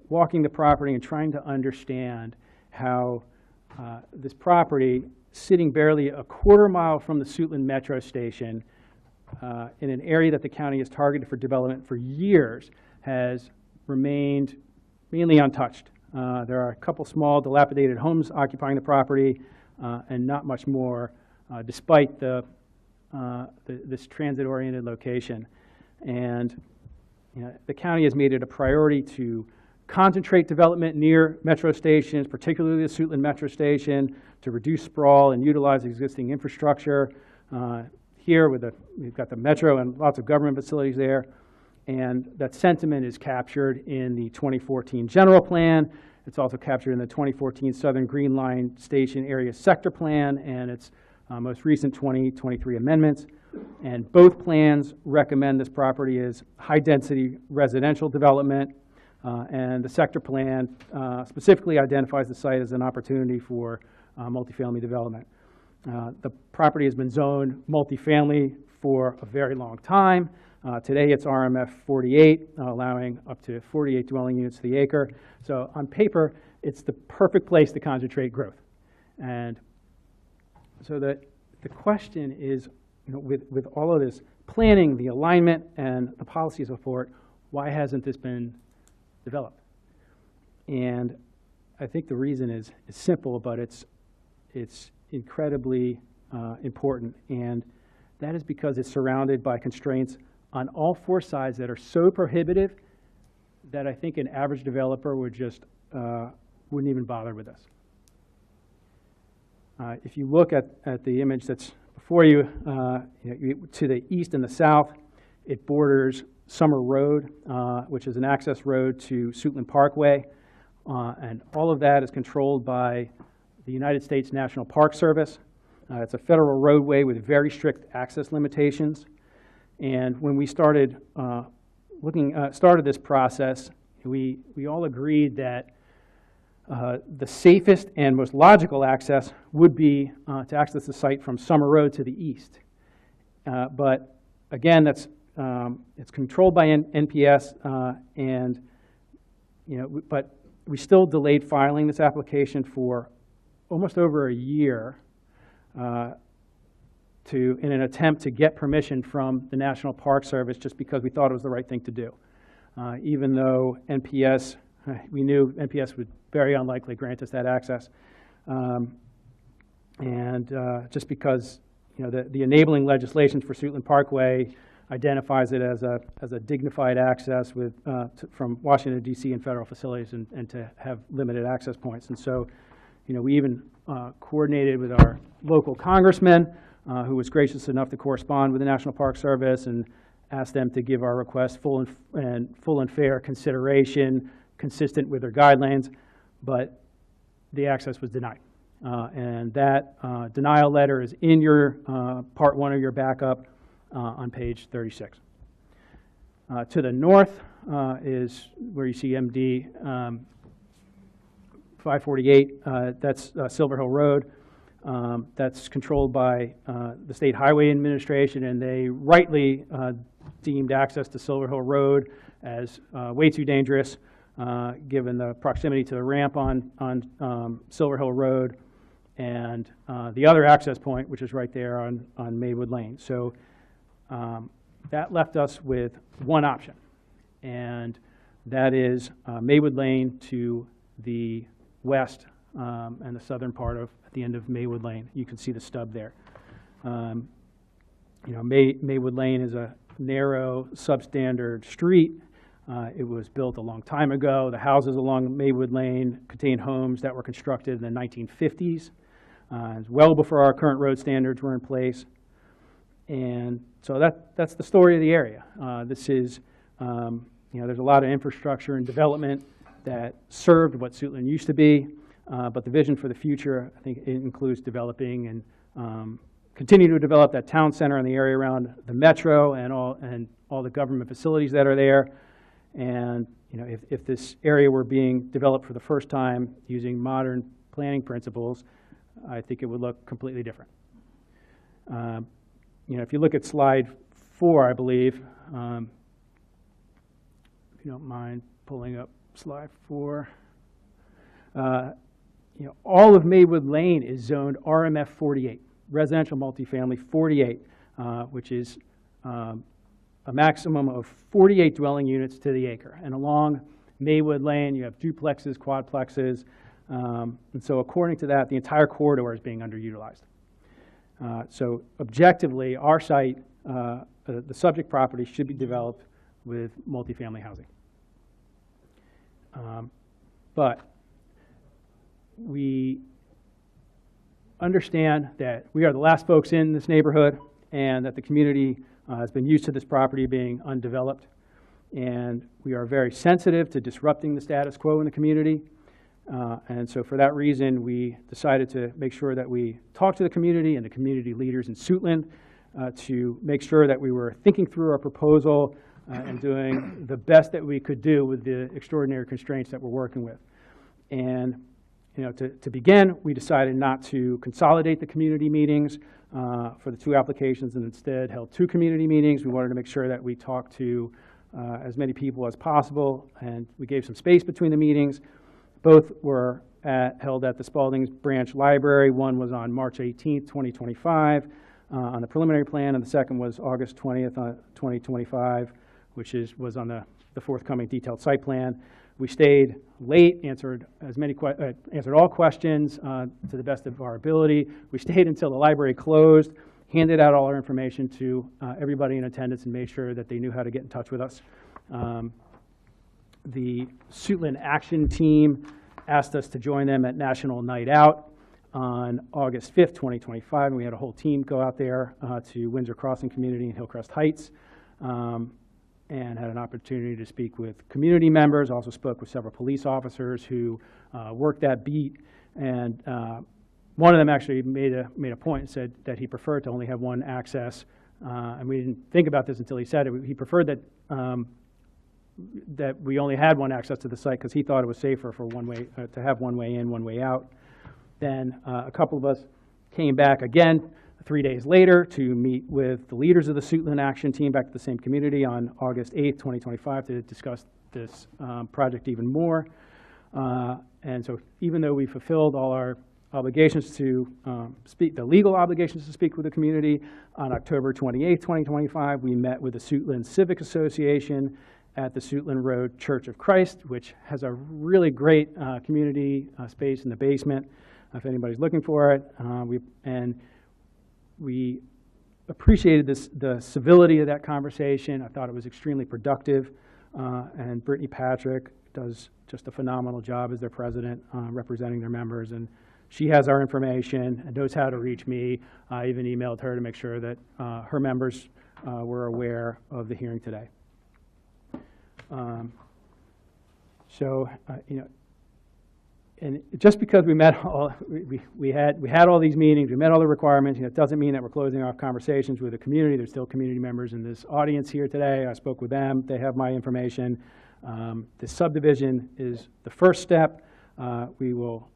walking the property and trying to understand how this property, sitting barely a quarter mile from the Suitland Metro Station, in an area that the county has targeted for development for years, has remained mainly untouched. There are a couple small dilapidated homes occupying the property, and not much more, despite this transit-oriented location. And the county has made it a priority to concentrate development near metro stations, particularly the Suitland Metro Station, to reduce sprawl and utilize existing infrastructure. Here, we've got the metro and lots of government facilities there, and that sentiment is captured in the 2014 general plan. It's also captured in the 2014 Southern Green Line Station Area Sector Plan and its most recent 2023 amendments. And both plans recommend this property as high-density residential development, and the sector plan specifically identifies the site as an opportunity for multifamily development. The property has been zoned multifamily for a very long time. Today it's RMF 48, allowing up to 48 dwelling units to the acre. So on paper, it's the perfect place to concentrate growth. And so the question is, with all of this planning, the alignment, and the policy support, why hasn't this been developed? And I think the reason is simple, but it's incredibly important, and that is because it's surrounded by constraints on all four sides that are so prohibitive that I think an average developer would just wouldn't even bother with this. If you look at the image that's before you, to the east and the south, it borders Summer Road, which is an access road to Suitland Parkway, and all of that is controlled by the United States National Park Service. It's a federal roadway with very strict access limitations. And when we started started this process, we all agreed that the safest and most logical access would be to access the site from Summer Road to the east. But again, that's it's controlled by NPS, and but we still delayed filing this application for almost over a year in an attempt to get permission from the National Park Service, just because we thought it was the right thing to do. Even though NPS, we knew NPS would very unlikely grant us that access. Just because the enabling legislation for Suitland Parkway identifies it as a dignified access with from Washington, D.C. and federal facilities, and to have limited access points. And so, we even coordinated with our local congressman, who was gracious enough to correspond with the National Park Service, and asked them to give our request full and fair consideration, consistent with their guidelines, but the access was denied. And that denial letter is in your part one of your backup on page 36. To the north is where you see MD 548. That's Silver Hill Road. That's controlled by the State Highway Administration, and they rightly deemed access to Silver Hill Road as way too dangerous, given the proximity to the ramp on Silver Hill Road and the other access point, which is right there on Maywood Lane. So that left us with one option, and that is Maywood Lane to the west and the southern part of at the end of Maywood Lane. You can see the stub there. Maywood Lane is a narrow, substandard street. It was built a long time ago. The houses along Maywood Lane contain homes that were constructed in the 1950s, well before our current road standards were in place. And So that's the story of the area. This is, there's a lot of infrastructure and development that served what Suitland used to be, but the vision for the future, I think, it includes developing and continue to develop that town center and the area around the metro and all the government facilities that are there. And if this area were being developed for the first time using modern planning principles, I think it would look completely different. If you look at slide 4, I believe, if you don't mind pulling up slide 4, all of Maywood Lane is zoned RMF 48, residential multifamily 48, which is a maximum of 48 dwelling units to the acre. And along Maywood Lane, you have duplexes, quadplexes, and so according to that, the entire corridor is being underutilized. So objectively, our site, the subject property should be developed with multifamily housing. But we understand that we are the last folks in this neighborhood and that the community has been used to this property being undeveloped. And we are very sensitive to disrupting the status quo in the community. And so for that reason, we decided to make sure that we talk to the community and the community leaders in Suitland to make sure that we were thinking through our proposal and doing the best that we could do with the extraordinary constraints that we're working with. And to begin, we decided not to consolidate the community meetings for the 2 applications and instead held 2 community meetings. We wanted to make sure that we talked to as many people as possible, and we gave some space between the meetings. Both were held at the Spalding Branch Library. One was on March 18th, 2025 on the preliminary plan, and the second was August 20th, 2025, which was on the forthcoming detailed site plan. We stayed late, answered all questions to the best of our ability. We stayed until the library closed, handed out all our information to everybody in attendance, and made sure that they knew how to get in touch with us. The Suitland Action Team asked us to join them at National Night Out on August 5th, 2025, and we had a whole team go out there to Windsor Crossing Community in Hillcrest Heights. And had an opportunity to speak with community members, also spoke with several police officers who worked that beat. And one of them actually made a point and said that he preferred to only have one access. And we didn't think about this until he said it. He preferred that that we only had one access to the site because he thought it was safer for one way to have one way in, one way out. Then a couple of us came back again 3 days later to meet with the leaders of the Suitland Action Team back to the same community on August 8th, 2025 to discuss this project even more. And so even though we fulfilled all our obligations to the legal obligations to speak with the community, on October 28th, 2025, we met with the Suitland Civic Association at the Suitland Road Church of Christ, which has a really great community space in the basement, if anybody's looking for it. We appreciated the civility of that conversation. I thought it was extremely productive, and Brittany Patrick does just a phenomenal job as their president, representing their members, and she has our information and knows how to reach me. I even emailed her to make sure that her members were aware of the hearing today. And just because we met we had all these meetings, we met all the requirements, it doesn't mean that we're closing off conversations with the community. There's still community members in this audience here today. I spoke with them. They have my information. The subdivision is the first step. We will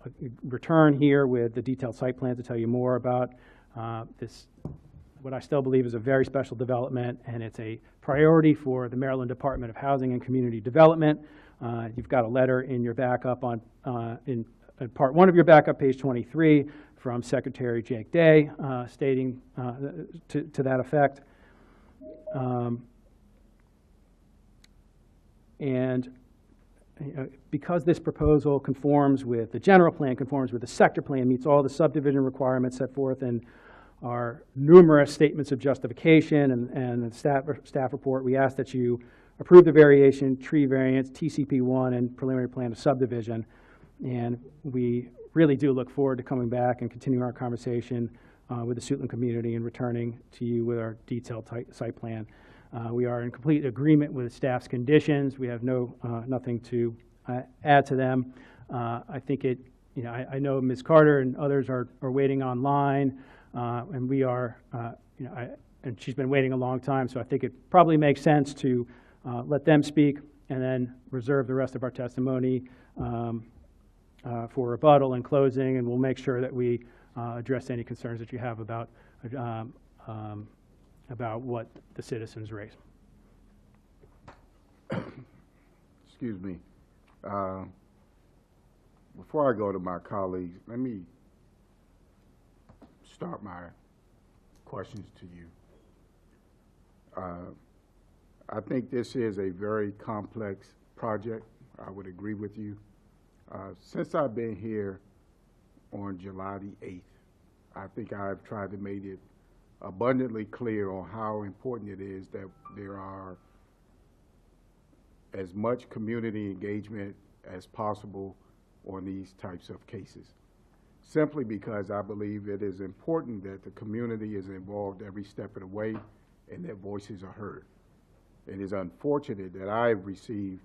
return here with the detailed site plan to tell you more about this, what I still believe is a very special development, and it's a priority for the Maryland Department of Housing and Community Development. You've got a letter in your backup in part 1 of your backup, page 23, from Secretary Jake Day, stating to that effect. Because this proposal conforms with the general plan, conforms with the sector plan, meets all the subdivision requirements set forth in our numerous statements of justification and the staff report, we ask that you approve the variation, tree variance, TCP1, and preliminary plan of subdivision. And we really do look forward to coming back and continuing our conversation with the Suitland community and returning to you with our detailed site plan. We are in complete agreement with staff's conditions. We have nothing to add to them. I think I know Ms. Carter and others are waiting online, and we are, and she's been waiting a long time, so I think it probably makes sense to let them speak and then reserve the rest of our testimony for rebuttal and closing, and we'll make sure that we address any concerns that you have about what the citizens raise. Excuse me. Before I go to my colleagues, let me start my questions to you. I think this is a very complex project. I would agree with you. Since I've been here on July the 8th, I think I've tried to make it abundantly clear on how important it is that there are as much community engagement as possible on these types of cases, simply because I believe it is important that the community is involved every step of the way and their voices are heard. It is unfortunate that I've received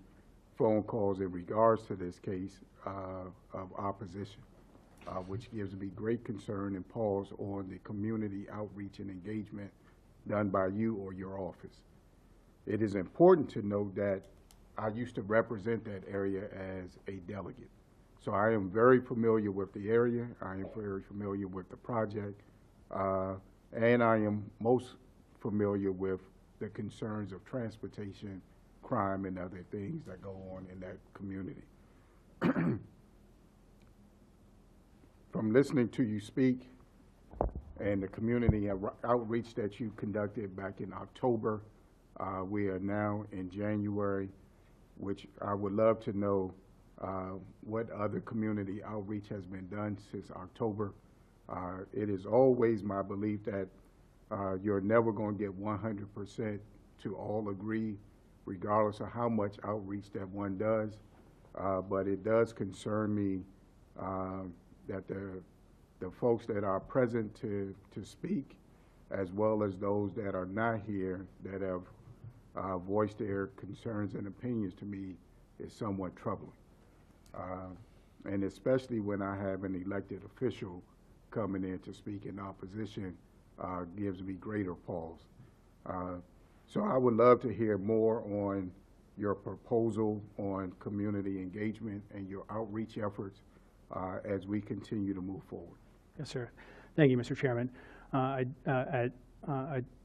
phone calls in regards to this case of opposition, which gives me great concern and pause on the community outreach and engagement done by you or your office. It is important to note that I used to represent that area as a delegate. So I am very familiar with the area, I am very familiar with the project, and I am most familiar with the concerns of transportation, crime, and other things that go on in that community. From listening to you speak and the community outreach that you conducted back in October, we are now in January, which I would love to know what other community outreach has been done since October. It is always my belief that you're never going to get 100% to all agree, regardless of how much outreach that one does. But it does concern me that the folks that are present to speak, as well as those that are not here that have voiced their concerns and opinions to me, is somewhat troubling. And especially when I have an elected official coming in to speak in opposition, gives me greater pause. So I would love to hear more on your proposal on community engagement and your outreach efforts as we continue to move forward. Yes, sir. Thank you, Mr. Chairman.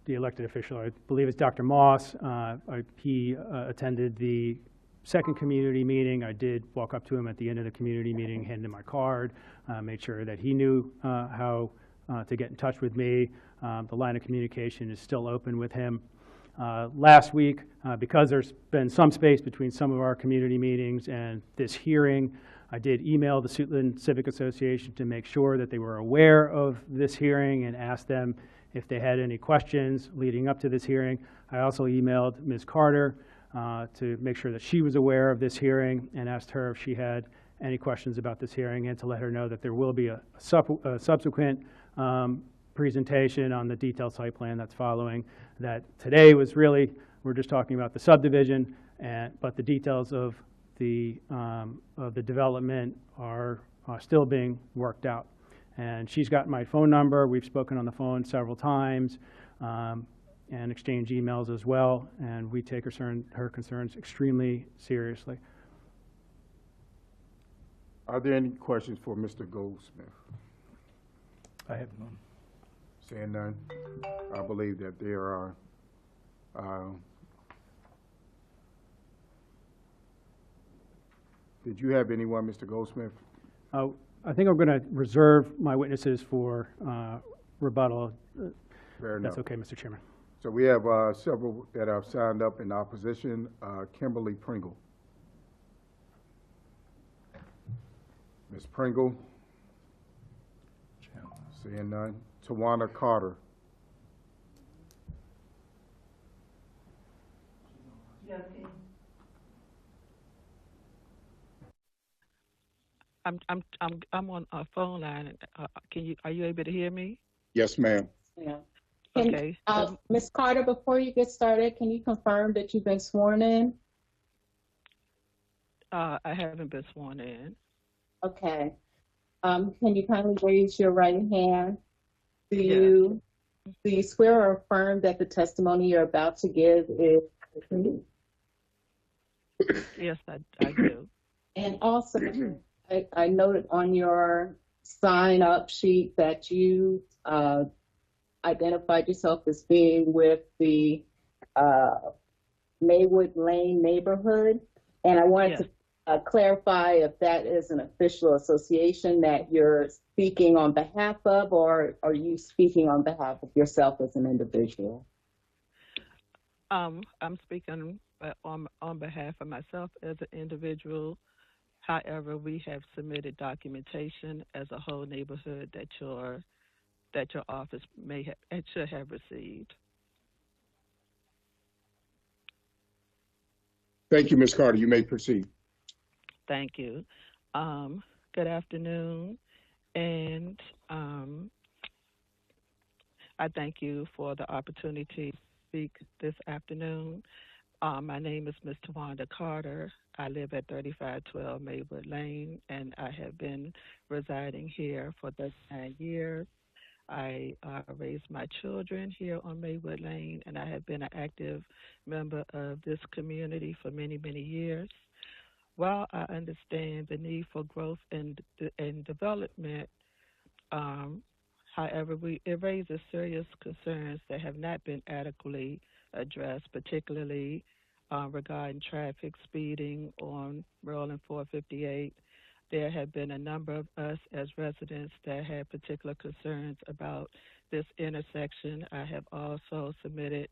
The elected official, I believe it's Dr. Moss, he attended the second community meeting. I did walk up to him at the end of the community meeting, hand him my card, made sure that he knew how to get in touch with me. The line of communication is still open with him. Last week, because there's been some space between some of our community meetings and this hearing, I did email the Suitland Civic Association to make sure that they were aware of this hearing and asked them if they had any questions leading up to this hearing. I also emailed Ms. Carter to make sure that she was aware of this hearing and asked her if she had any questions about this hearing, and to let her know that there will be a subsequent presentation on the detailed site plan that's following. That today was really, we're just talking about the subdivision, but the details of the development are still being worked out. And she's got my phone number. We've spoken on the phone several times and exchanged emails as well, and we take her concerns extremely seriously. Are there any questions for Mr. Goldsmith? I have none. Seeing none, I believe that there are did you have anyone, Mr. Goldsmith? I think I'm going to reserve my witnesses for rebuttal. Fair enough. That's okay, Mr. Chairman. So we have several that have signed up in opposition. Kimberly Pringle. Ms. Pringle? Seeing none. Tawana Carter. I'm on a phone line. Are you able to hear me? Yes, ma'am. Yeah. Okay. Ms. Carter, before you get started, can you confirm that you've been sworn in? I haven't been sworn in. Okay. Can you kindly raise your right hand? Do you swear or affirm that the testimony you're about to give is true? Yes, I do. And also, I noted on your sign-up sheet that you identified yourself as being with the Maywood Lane neighborhood. And I wanted to clarify if that is an official association that you're speaking on behalf of, or are you speaking on behalf of yourself as an individual? I'm speaking on behalf of myself as an individual. However, we have submitted documentation as a whole neighborhood that your office may have and should have received. Thank you, Ms. Carter. You may proceed. Thank you. Good afternoon, and I thank you for the opportunity to speak this afternoon. My name is Ms. Tawanda Carter. I live at 3512 Maywood Lane, and I have been residing here for 39 years. I raised my children here on Maywood Lane, and I have been an active member of this community for many, many years. While I understand the need for growth and development, however, it raises serious concerns that have not been adequately addressed, particularly regarding traffic speeding on Maryland 458. There have been a number of us as residents that had particular concerns about this intersection. I have also submitted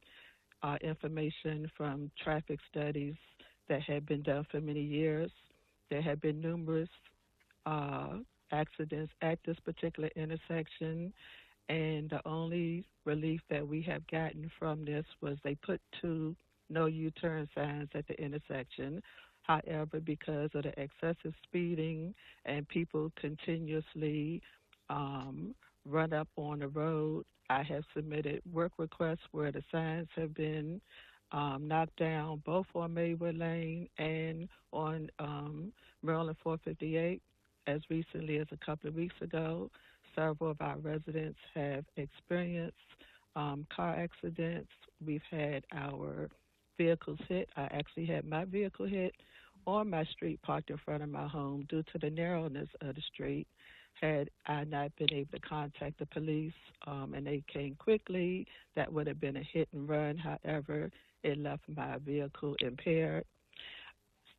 information from traffic studies that have been done for many years. There have been numerous accidents at this particular intersection, and the only relief that we have gotten from this was they put 2 no U-turn signs at the intersection. However, because of the excessive speeding and people continuously run up on the road, I have submitted work requests where the signs have been knocked down, both on Maywood Lane and on Maryland 458. As recently as a couple of weeks ago, several of our residents have experienced car accidents. We've had our vehicles hit. I actually had my vehicle hit on my street parked in front of my home due to the narrowness of the street. Had I not been able to contact the police and they came quickly, that would have been a hit and run. However, it left my vehicle impaired.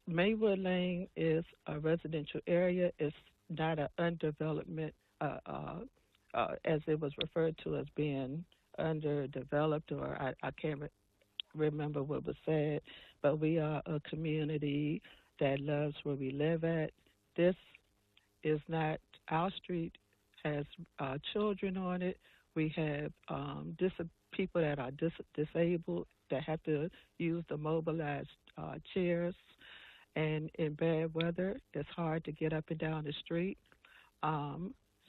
Maywood Lane is a residential area. It's not an undevelopment, as it was referred to as being underdeveloped, or I can't remember what was said, but we are a community that loves where we live at. This is not, our street has children on it. We have people that are disabled that have to use the mobilized chairs. And in bad weather, it's hard to get up and down the street.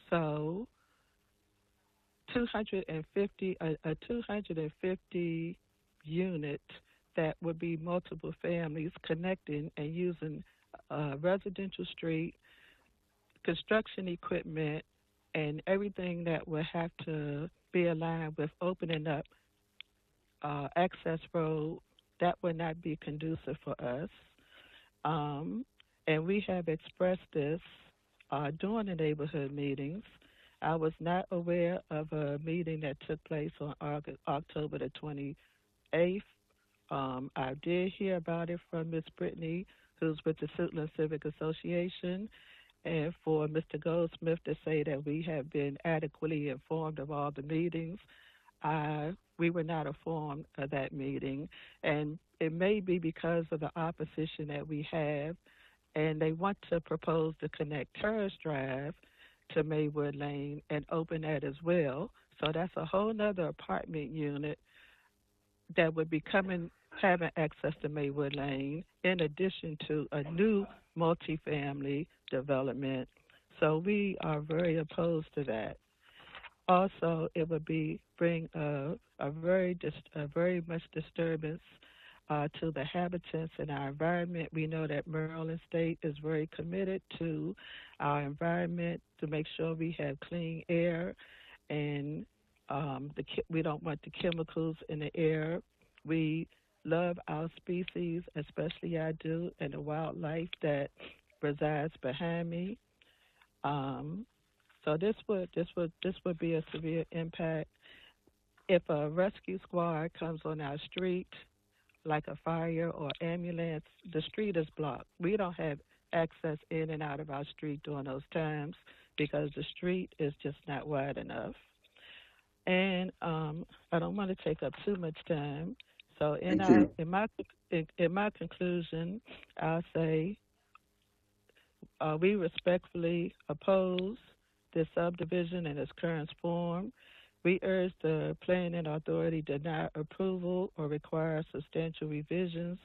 So 250 unit that would be multiple families connecting and using a residential street, construction equipment, and everything that would have to be aligned with opening up access road, that would not be conducive for us. And we have expressed this during the neighborhood meetings. I was not aware of a meeting that took place on October the 28th. I did hear about it from Ms. Brittany, who's with the Suitland Civic Association, and for Mr. Goldsmith to say that we have been adequately informed of all the meetings. We were not informed of that meeting, and it may be because of the opposition that we have, and they want to propose to connect Terrace Drive to Maywood Lane and open that as well. So that's a whole nother apartment unit that would be having access to Maywood Lane, in addition to a new multifamily development. So we are very opposed to that. Also, it would bring a very much disturbance to the habitants in our environment. We know that Maryland State is very committed to our environment to make sure we have clean air, and we don't want the chemicals in the air. We love our species, especially I do, and the wildlife that resides behind me. So this would be a severe impact if a rescue squad comes on our street, like a fire or ambulance. The street is blocked. We don't have access in and out of our street during those times because the street is just not wide enough. And I don't want to take up too much time. So in my conclusion, I'll say we respectfully oppose this subdivision in its current form. We urge the Planning Authority to deny approval or require substantial revisions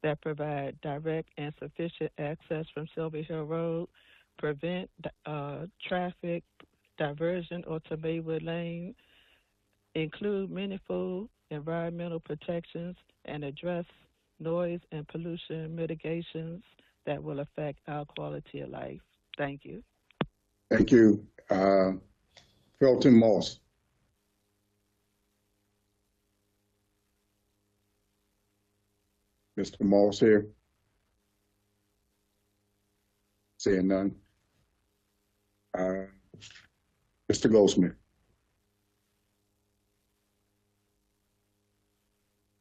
that provide direct and sufficient access from Silver Hill Road, prevent traffic diversion onto Maywood Lane, include meaningful environmental protections, and address noise and pollution mitigations that will affect our quality of life. Thank you. Thank you. Felton Moss. Mr. Moss here? Seeing none. Mr. Goldsmith.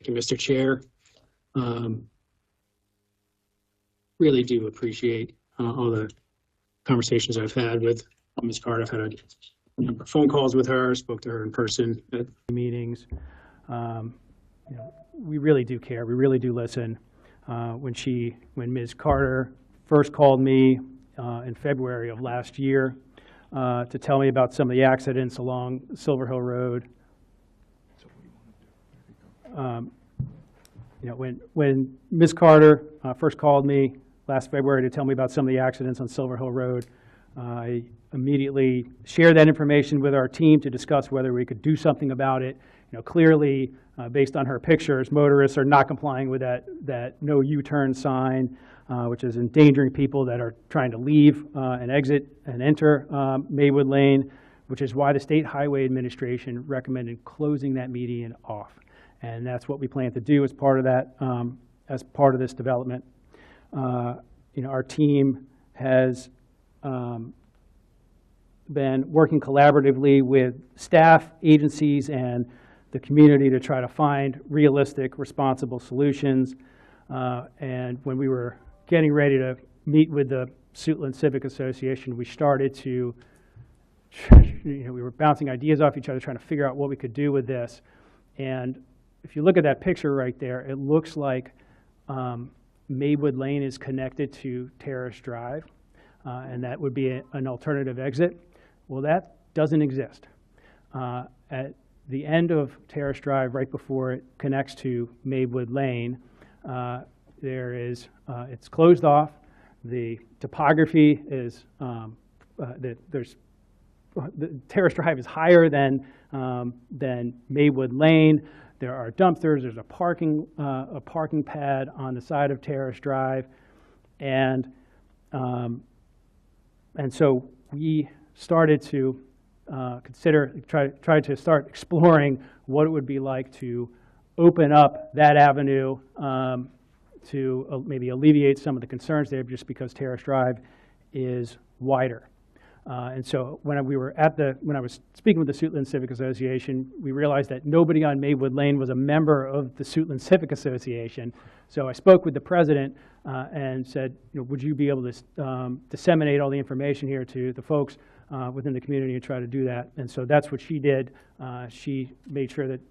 Thank you, Mr. Chair. Really do appreciate all the conversations I've had with Ms. Carter. I've had a number of phone calls with her, spoke to her in person at meetings. You know, we really do care. We really do listen. When Ms. Carter first called me in February of last year to tell me about some of the accidents along Silver Hill Road, you know, when Ms. Carter first called me last February to tell me about some of the accidents on Silver Hill Road, I immediately shared that information with our team to discuss whether we could do something about it. You know, clearly, based on her pictures, motorists are not complying with that no U-turn sign, which is endangering people that are trying to leave and exit and enter Maywood Lane, which is why the State Highway Administration recommended closing that median off. And that's what we plan to do as part of that, as part of this development. You know, our team has been working collaboratively with staff, agencies, and the community to try to find realistic, responsible solutions. And when we were getting ready to meet with the Suitland Civic Association, we started to, you know, we were bouncing ideas off each other, trying to figure out what we could do with this. And if you look at that picture right there, it looks like Maywood Lane is connected to Terrace Drive, and that would be an alternative exit. Well, that doesn't exist. At the end of Terrace Drive, right before it connects to Maywood Lane, it's closed off. The topography is, the Terrace Drive is higher than Maywood Lane. There are dumpsters. There's a parking pad on the side of Terrace Drive, and so we started to try to start exploring what it would be like to open up that avenue to maybe alleviate some of the concerns there, just because Terrace Drive is wider. And so when I was speaking with the Suitland Civic Association, we realized that nobody on Maywood Lane was a member of the Suitland Civic Association. So I spoke with the president and said, you know, would you be able to disseminate all the information here to the folks within the community and try to do that? And so that's what she did. She made sure that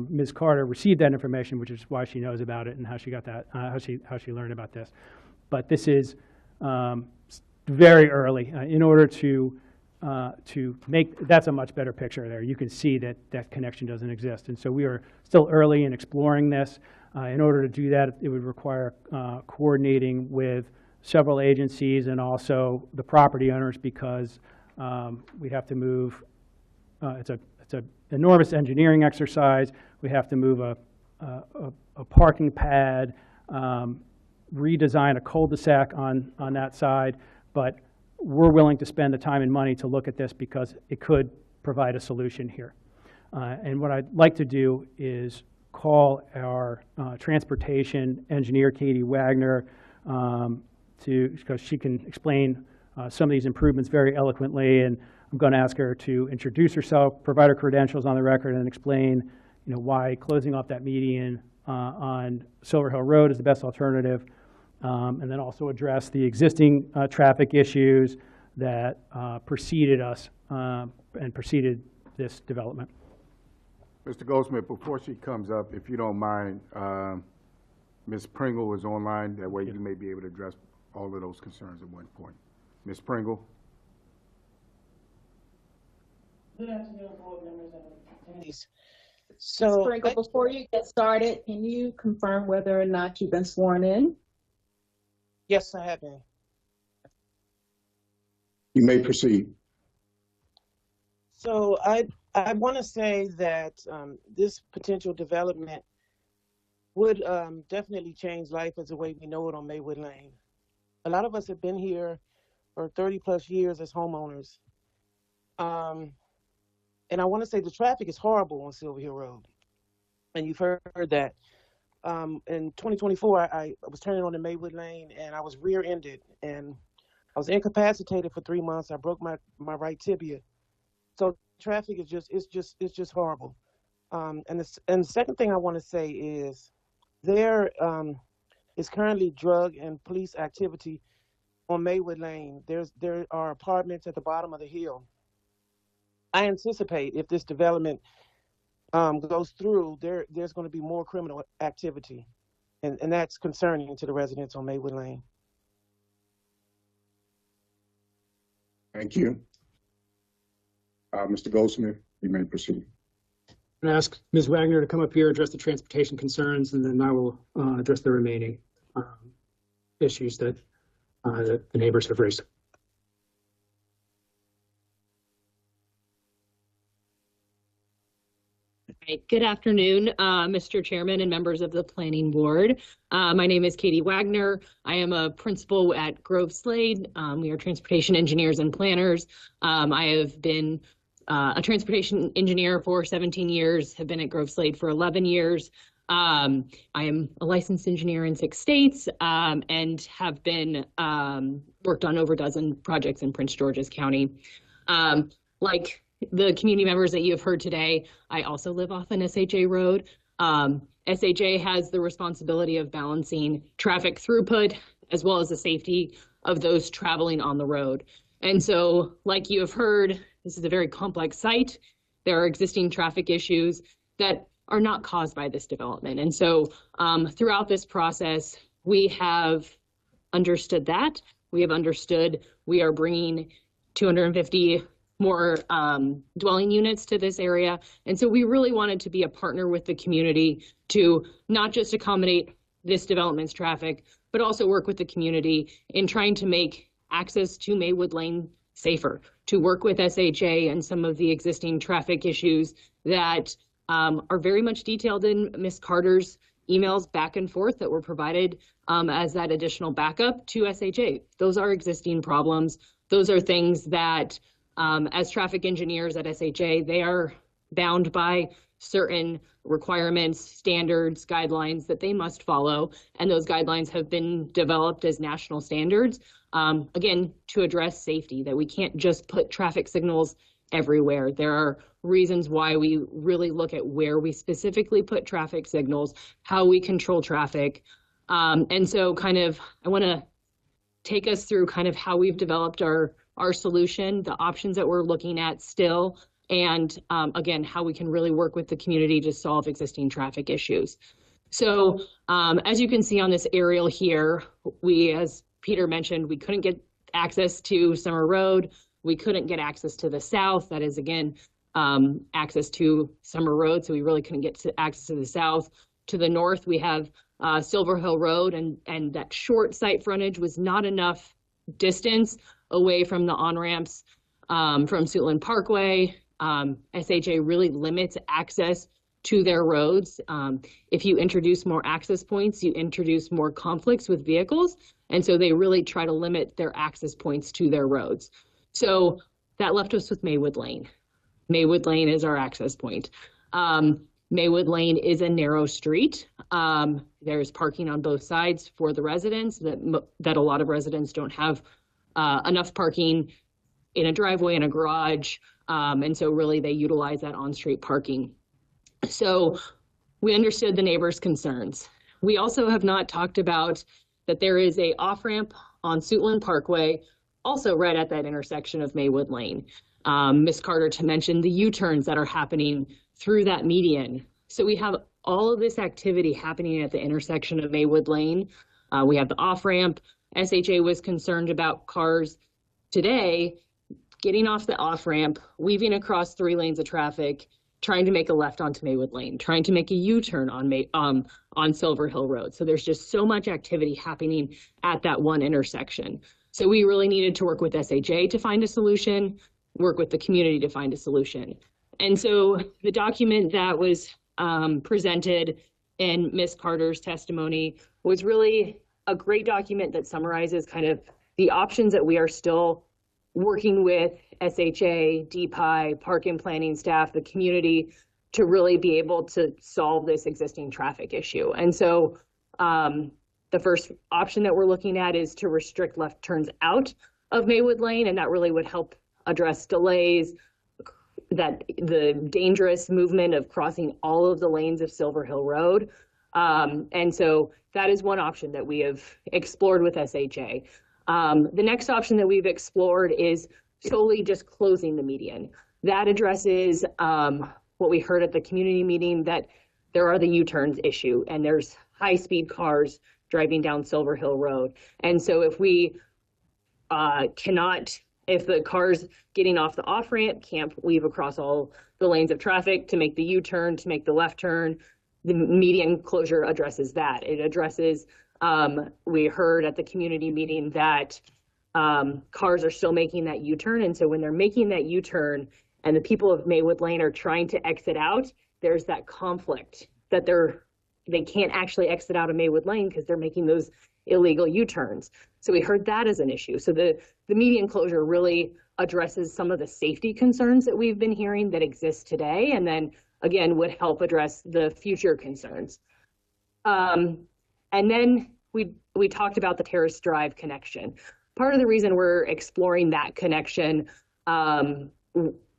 Ms. Carter received that information, which is why she knows about it and how she got that, how she learned about this. But this is very early. In order to make, that's a much better picture there. You can see that that connection doesn't exist. And so we are still early in exploring this. In order to do that, it would require coordinating with several agencies and also the property owners, because we have to move it's an enormous engineering exercise. We have to move a parking pad, redesign a cul-de-sac on that side, but we're willing to spend the time and money to look at this because it could provide a solution here. And what I'd like to do is call our transportation engineer, Katie Wagner, because she can explain some of these improvements very eloquently, and I'm going to ask her to introduce herself, provide her credentials on the record, and explain, why closing off that median on Silver Hill Road is the best alternative, and then also address the existing traffic issues that preceded us and preceded this development. Mr. Goldsmith, before she comes up, if you don't mind, Ms. Pringle is online. That way you may be able to address all of those concerns at one point. Ms. Pringle? Good afternoon, board members and attendees. So, Sprinkle, before you get started, can you confirm whether or not you've been sworn in? Yes, I have been. You may proceed. So I want to say that this potential development would definitely change life as the way we know it on Maywood Lane. A lot of us have been here for 30 plus years as homeowners. And I want to say the traffic is horrible on Silver Hill Road. And you've heard that. In 2024, I was turning on the Maywood Lane and I was rear-ended and I was incapacitated for 3 months. I broke my right tibia. So traffic is just horrible. And the second thing I want to say is there is currently drug and police activity on Maywood Lane. There are apartments at the bottom of the hill. I anticipate if this development goes through, there's going to be more criminal activity, and that's concerning to the residents on Maywood Lane. Thank you. Mr. Goldsmith, you may proceed. I'm going to ask Ms. Wagner to come up here, address the transportation concerns, and then I will address the remaining issues that the neighbors have raised. Good afternoon, Mr. Chairman and members of the Planning Board. My name is Katie Wagner. I am a principal at Grove Slade. We are transportation engineers and planners. I have been a transportation engineer for 17 years, have been at Grove Slade for 11 years. I am a licensed engineer in 6 states and have been worked on over a dozen projects in Prince George's County. Like the community members that you have heard today, I also live off an SHA road. SHA has the responsibility of balancing traffic throughput as well as the safety of those traveling on the road. And so, like you have heard, this is a very complex site. There are existing traffic issues that are not caused by this development. And so throughout this process, we have understood that. We have understood we are bringing 250 more dwelling units to this area. And so we really wanted to be a partner with the community to not just accommodate this development's traffic, but also work with the community in trying to make access to Maywood Lane safer, to work with SHA and some of the existing traffic issues that are very much detailed in Ms. Carter's emails back and forth that were provided as that additional backup to SHA. Those are existing problems. Those are things that as traffic engineers at SHA, they are bound by certain requirements, standards, guidelines that they must follow. And those guidelines have been developed as national standards, again, to address safety, that we can't just put traffic signals everywhere. There are reasons why we really look at where we specifically put traffic signals, how we control traffic. And so I want to take us through kind of how we've developed our solution, the options that we're looking at still, and again, how we can really work with the community to solve existing traffic issues. So as you can see on this aerial here, as Peter mentioned, we couldn't get access to Summer Road. We couldn't get access to the south. That is, again, access to Summer Road. So we really couldn't get access to the south. To the north, we have Silver Hill Road, and that short site frontage was not enough distance away from the on-ramps from Suitland Parkway SHA really limits access to their roads. If you introduce more access points, you introduce more conflicts with vehicles. And so they really try to limit their access points to their roads. So that left us with Maywood Lane. Maywood Lane is our access point. Maywood Lane is a narrow street. There's parking on both sides for the residents that a lot of residents don't have enough parking in a driveway and a garage. And so really they utilize that on-street parking. So we understood the neighbors' concerns. We also have not talked about that there is a off-ramp on Suitland Parkway, also right at that intersection of Maywood Lane. Ms. Carter mentioned the U-turns that are happening through that median. So we have all of this activity happening at the intersection of Maywood Lane. We have the off-ramp. SHA was concerned about cars today getting off the off-ramp, weaving across 3 lanes of traffic, trying to make a left onto Maywood Lane, trying to make a U-turn on Silver Hill Road. So there's just so much activity happening at that one intersection. So we really needed to work with SHA to find a solution, work with the community to find a solution. And so the document that was presented in Ms. Carter's testimony was really a great document that summarizes kind of the options that we are still working with SHA, DPI, park and planning staff, the community, to really be able to solve this existing traffic issue. And so the first option that we're looking at is to restrict left turns out of Maywood Lane, and that really would help address delays, that the dangerous movement of crossing all of the lanes of Silver Hill Road. And so that is one option that we have explored with SHA. The next option that we've explored is solely just closing the median. That addresses what we heard at the community meeting, that there are the U-turns issue and there's high-speed cars driving down Silver Hill Road. And so if we if the cars getting off the off-ramp can't weave across all the lanes of traffic to make the U-turn, to make the left turn, the median closure addresses that. It addresses, we heard at the community meeting that cars are still making that U-turn. And so when they're making that U-turn and the people of Maywood Lane are trying to exit out, there's that conflict that they can't actually exit out of Maywood Lane because they're making those illegal U-turns. So we heard that as an issue. So the median closure really addresses some of the safety concerns that we've been hearing that exist today, and then again would help address the future concerns. And then we talked about the Terrace Drive connection. Part of the reason we're exploring that connection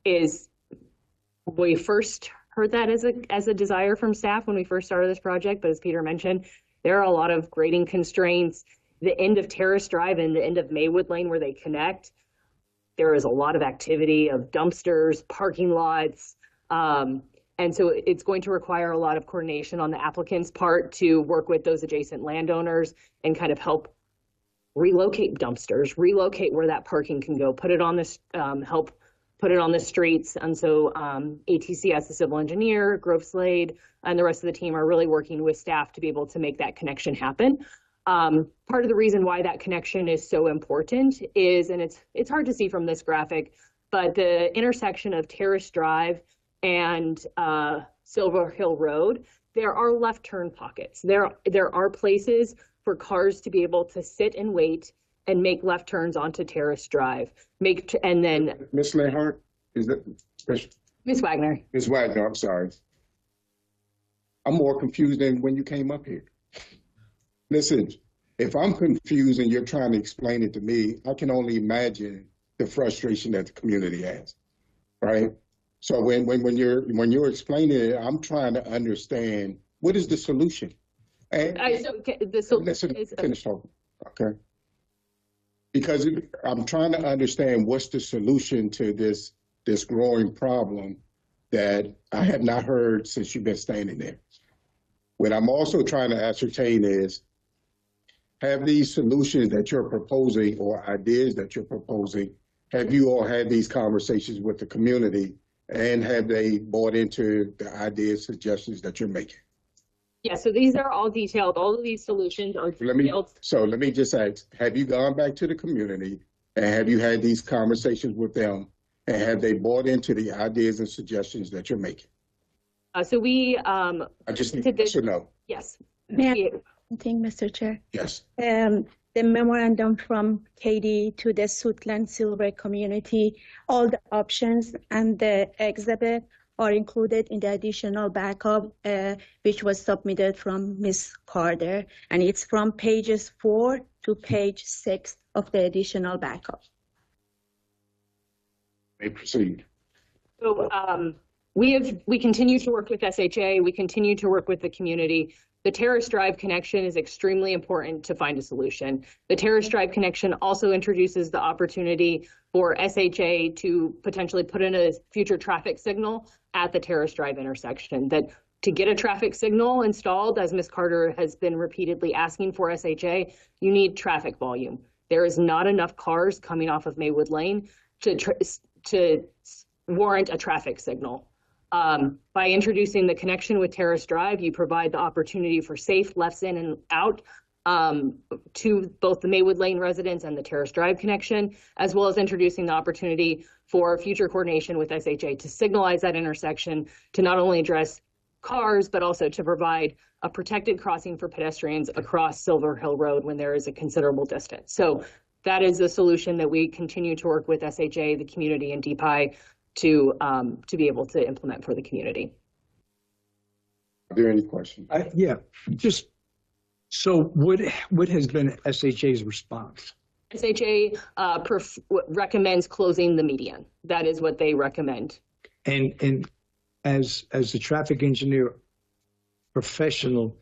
is we first heard that as a desire from staff when we first started this project, but as Peter mentioned, there are a lot of grading constraints. The end of Terrace Drive and the end of Maywood Lane where they connect, there is a lot of activity of dumpsters, parking lots, and so it's going to require a lot of coordination on the applicant's part to work with those adjacent landowners and kind of help relocate dumpsters, relocate where that parking can go, put it on this, help put it on the streets. And so ATCS, the civil engineer, Grove Slade, and the rest of the team are really working with staff to be able to make that connection happen. Part of the reason why that connection is so important is, and it's hard to see from this graphic, but the intersection of Terrace Drive and Silver Hill Road, there are left turn pockets. There are places for cars to be able to sit and wait and make left turns onto Terrace Drive. And then Ms. Lehart, is that Ms. Wagner? Ms. Wagner, I'm sorry. I'm more confused than when you came up here. Listen, if I'm confused and you're trying to explain it to me, I can only imagine the frustration that the community has, right? So when you're explaining it, I'm trying to understand what is the solution. And listen, finish talking, okay? Because I'm trying to understand what's the solution to this growing problem that I have not heard since you've been standing there. What I'm also trying to ascertain is, have these solutions that you're proposing or ideas that you're proposing, have you all had these conversations with the community, and have they bought into the ideas, suggestions that you're making? Yeah, so these are all detailed. All of these solutions are detailed. Let me just ask, have you gone back to the community and have you had these conversations with them? And have they bought into the ideas and suggestions that you're making? So we, I just need to know. yes. May I think, Mr. Chair? Yes. The memorandum from Katie to the Suitland Silver community, all the options and the exhibit are included in the additional backup, which was submitted from Ms. Carter. And it's from pages 4 to page 6 of the additional backup. May proceed. So we continue to work with SHA. We continue to work with the community. The Terrace Drive connection is extremely important to find a solution. The Terrace Drive connection also introduces the opportunity for SHA to potentially put in a future traffic signal at the Terrace Drive intersection. That to get a traffic signal installed, as Ms. Carter has been repeatedly asking for SHA, you need traffic volume. There is not enough cars coming off of Maywood Lane to warrant a traffic signal. By introducing the connection with Terrace Drive, you provide the opportunity for safe lefts in and out to both the Maywood Lane residents and the Terrace Drive connection, as well as introducing the opportunity for future coordination with SHA to signalize that intersection to not only address cars, but also to provide a protected crossing for pedestrians across Silver Hill Road when there is a considerable distance. So that is the solution that we continue to work with SHA, the community, and DPI to be able to implement for the community. Are there any questions? Yeah, just, so what has been SHA's response? SHA recommends closing the median. That is what they recommend. And as a traffic engineer professional,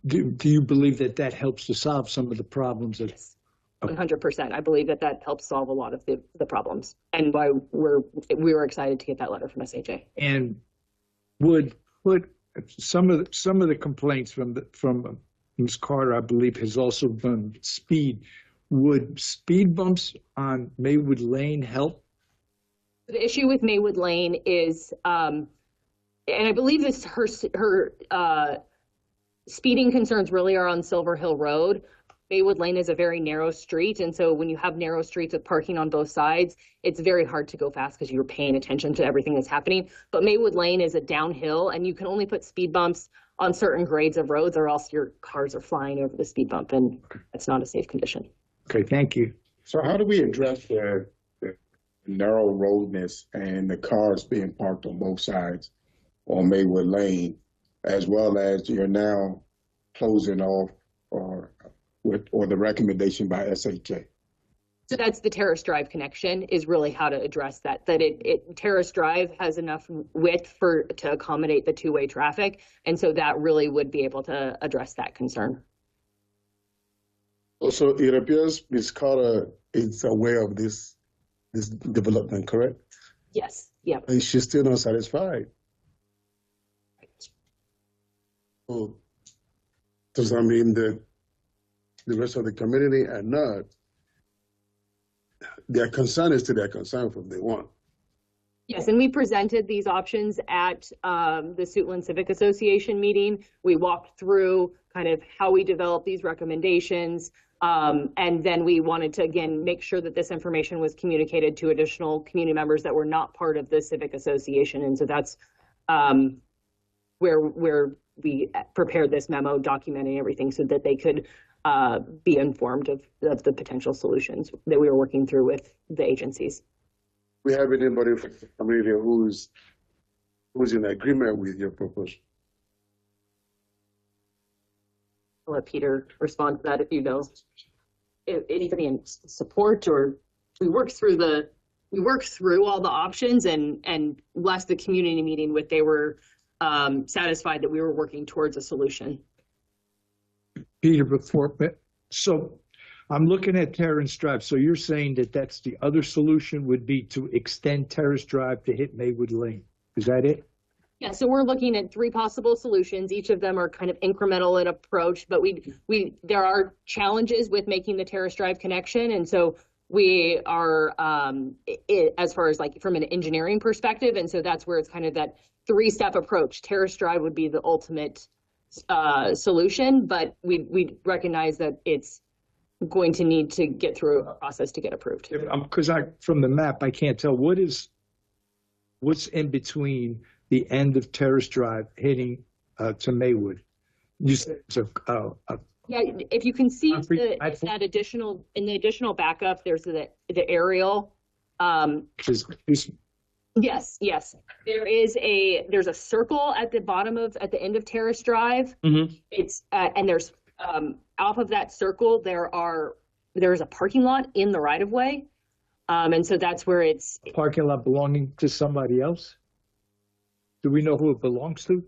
do you believe that that helps to solve some of the problems that? Yes. 100%. I believe that that helps solve a lot of the problems, and why we were excited to get that letter from SHA. And would some of the complaints from Ms. Carter, I believe, has also been speed. Would speed bumps on Maywood Lane help? The issue with Maywood Lane is, and I believe this her speeding concerns really are on Silver Hill Road. Maywood Lane is a very narrow street, and so when you have narrow streets with parking on both sides, it's very hard to go fast because you're paying attention to everything that's happening. But Maywood Lane is a downhill, and you can only put speed bumps on certain grades of roads, or else your cars are flying over the speed bump, and that's not a safe condition. Okay, thank you. So how do we address the narrow roadness and the cars being parked on both sides on Maywood Lane, as well as you're now closing off or the recommendation by SHA? So that's the Terrace Drive connection, is really how to address that. That Terrace Drive has enough width to accommodate the two-way traffic, and so that really would be able to address that concern. Also, it appears Ms. Carter is aware of this development, correct? Yes. Yeah. And she's still not satisfied. So does that mean that the rest of the community are not? Their concern is to their concern from day one. Yes, and we presented these options at the Suitland Civic Association meeting. We walked through kind of how we developed these recommendations, and then we wanted to, again, make sure that this information was communicated to additional community members that were not part of the Civic Association. And so that's where we prepared this memo documenting everything so that they could be informed of the potential solutions that we were working through with the agencies. We have anybody from the community who's in agreement with your proposal? I'll let Peter respond to that if you know. If anybody in support, or we worked through all the options and left the community meeting with they were satisfied that we were working towards a solution. Peter, so I'm looking at Terrace Drive. So you're saying that that's the other solution would be to extend Terrace Drive to hit Maywood Lane. Is that it? Yeah, so we're looking at 3 possible solutions. Each of them are kind of incremental in approach, but there are challenges with making the Terrace Drive connection. And so we are, as far as like from an engineering perspective, and so that's where it's kind of that 3-step approach. Terrace Drive would be the ultimate solution, but we recognize that it's going to need to get through a process to get approved. Because from the map, I can't tell what's in between the end of Terrace Drive heading to Maywood. You said it's Yeah, if you can see Concrete that additional backup, there's the aerial. Yes. There's a circle at the end of Terrace Drive. Mm-hmm. It's and there's off of that circle there's a parking lot in the right of way, and so that's where it's parking lot belonging to somebody else. Do we know who it belongs to?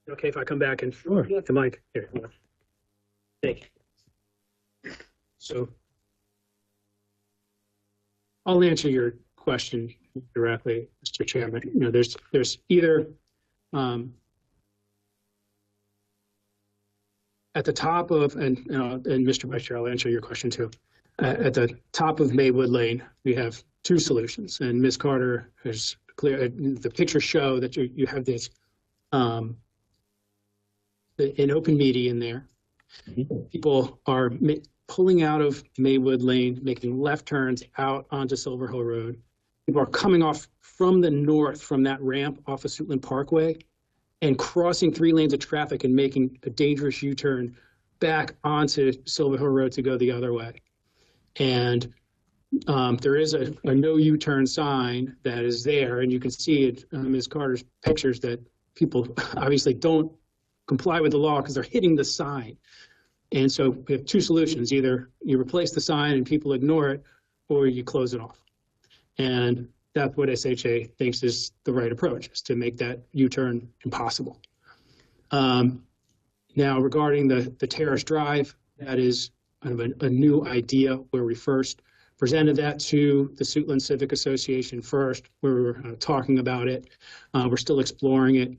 Okay, if I come back and Sure. the mic here. hold on. Thank you. So I'll answer your question directly, Mr. Chairman. You know, there's either at the top of, and Mr. Vice Chair, I'll answer your question too. At the top of Maywood Lane, we have two solutions, and Ms. Carter has clear. The pictures show that you have this an open median there. People are pulling out of Maywood Lane, making left turns out onto Silver Hill Road. People are coming off from the north from that ramp off of Suitland Parkway and crossing 3 lanes of traffic and making a dangerous U-turn back onto Silver Hill Road to go the other way. And there is a no U-turn sign that is there, and you can see it, Ms. Carter's pictures, that people obviously don't comply with the law because they're hitting the sign. And so we have two solutions. Either you replace the sign and people ignore it, or you close it off. And that's what SHA thinks is the right approach, is to make that U-turn impossible. Now, regarding the Terrace Drive, that is kind of a new idea where we first presented that to the Suitland Civic Association first, where we were talking about it. We're still exploring it.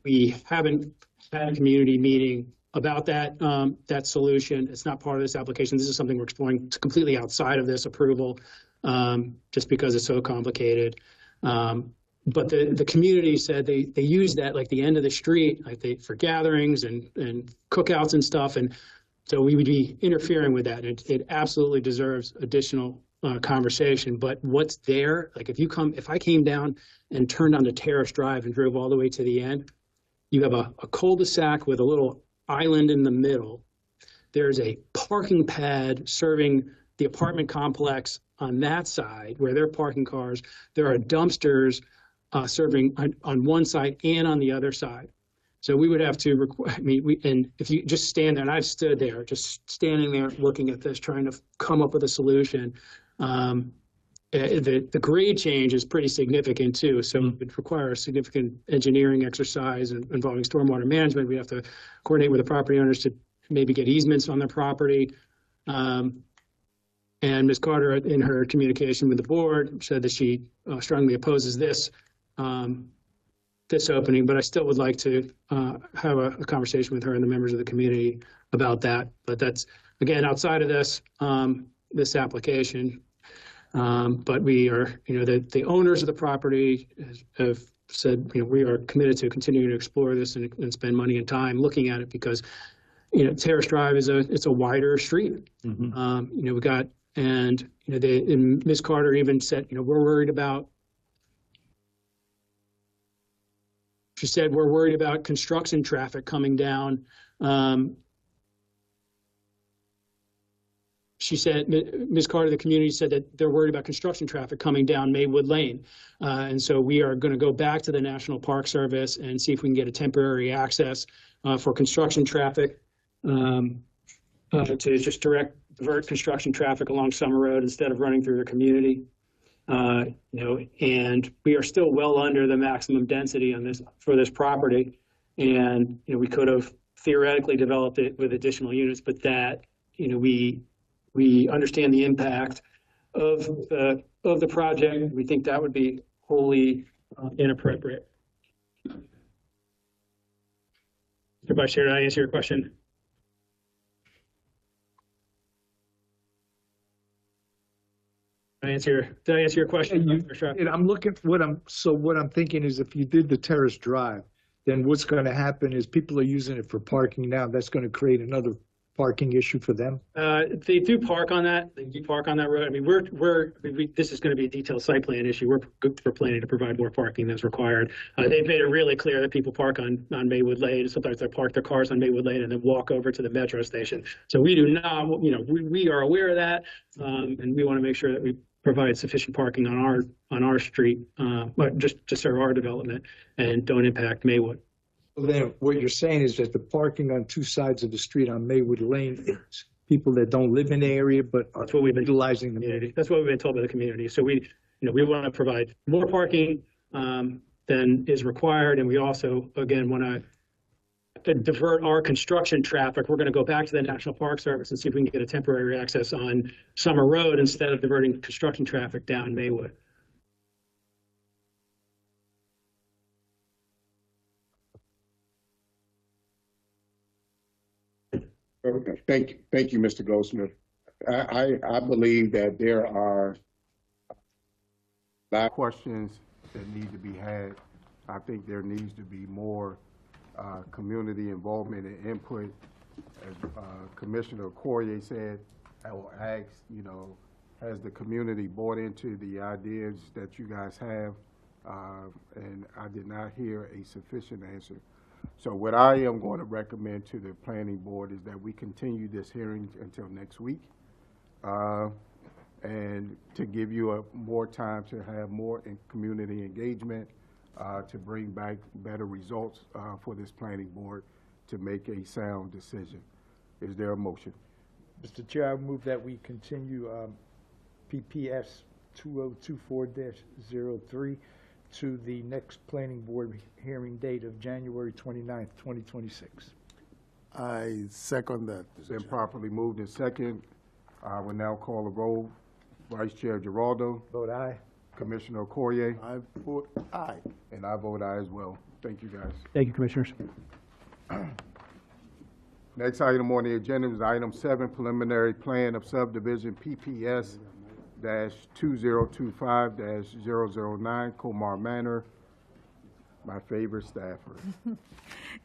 We haven't had a community meeting about that solution. It's not part of this application. This is something we're exploring completely outside of this approval, just because it's so complicated. But the community said they use that like the end of the street, like for gatherings and cookouts and stuff. And so we would be interfering with that. It absolutely deserves additional conversation. But what's there, like if I came down and turned onto Terrace Drive and drove all the way to the end, you have a cul-de-sac with a little island in the middle. There's a parking pad serving the apartment complex on that side where they're parking cars. There are dumpsters serving on one side and on the other side. So we would have to, and if you just stand there, and I've stood there, just standing there looking at this, trying to come up with a solution. The grade change is pretty significant too. So it would require a significant engineering exercise involving stormwater management. We have to coordinate with the property owners to maybe get easements on their property. And Ms. Carter, in her communication with the board, said that she strongly opposes this opening, but I still would like to have a conversation with her and the members of the community about that. But that's, again, outside of this application. But we are, the owners of the property have said, we are committed to continuing to explore this and spend money and time looking at it because, Terrace Drive it's a wider street. Mm-hmm. We got, and Ms. Carter even said, we're worried about. She said we're worried about construction traffic coming down. She said, Ms. Carter, the community said that they're worried about construction traffic coming down Maywood Lane. And so we are going to go back to the National Park Service and see if we can get a temporary access for construction traffic to just divert construction traffic along Summer Road instead of running through the community. And we are still well under the maximum density for this property. And, we could have theoretically developed it with additional units, but that, we understand the impact of the project. We think that would be wholly inappropriate. Mr. Vice Chair, did I answer your question? Did I answer your question? And I'm looking for what I'm thinking is if you did the Terrace Drive, then what's going to happen is people are using it for parking now. That's going to create another parking issue for them? They do park on that. They do park on that road. I mean, this is going to be a detailed site plan issue. We're planning to provide more parking that's required. They've made it really clear that people park on Maywood Lane. Sometimes they park their cars on Maywood Lane and then walk over to the metro station. So we do not, we are aware of that, and we want to make sure that we provide sufficient parking on our street, but just to serve our development and don't impact Maywood. Well, then what you're saying is that the parking on two sides of the street on Maywood Lane is people that don't live in the area but are utilizing the community. That's what we've been told by the community. So we want to provide more parking than is required, and we also, again, want to divert our construction traffic. We're going to go back to the National Park Service and see if we can get a temporary access on Summer Road instead of diverting construction traffic down Maywood. Okay, thank you, Mr. Goldsmith. I believe that there are a lot of Questions that need to be had. I think there needs to be more community involvement and input. As Commissioner Corrier said, I will ask, has the community bought into the ideas that you guys have? And I did not hear a sufficient answer. So what I am going to recommend to the planning board is that we continue this hearing until next week, and to give you more time to have more community engagement, to bring back better results for this planning board to make a sound decision. Is there a motion? Mr. Chair, I move that we continue PPS 2024-03 to the next planning board hearing date of January 29th, 2026. I second that. It's been properly moved and second. I will now call the roll. Vice Chair Giraldo. Vote aye. Commissioner Corrier. I vote aye. And I vote aye as well. Thank you, guys. Thank you, Commissioners. Next item on the agenda is item 7, preliminary plan of subdivision PPS-2025-009, Comar Manor. My favorite staffer.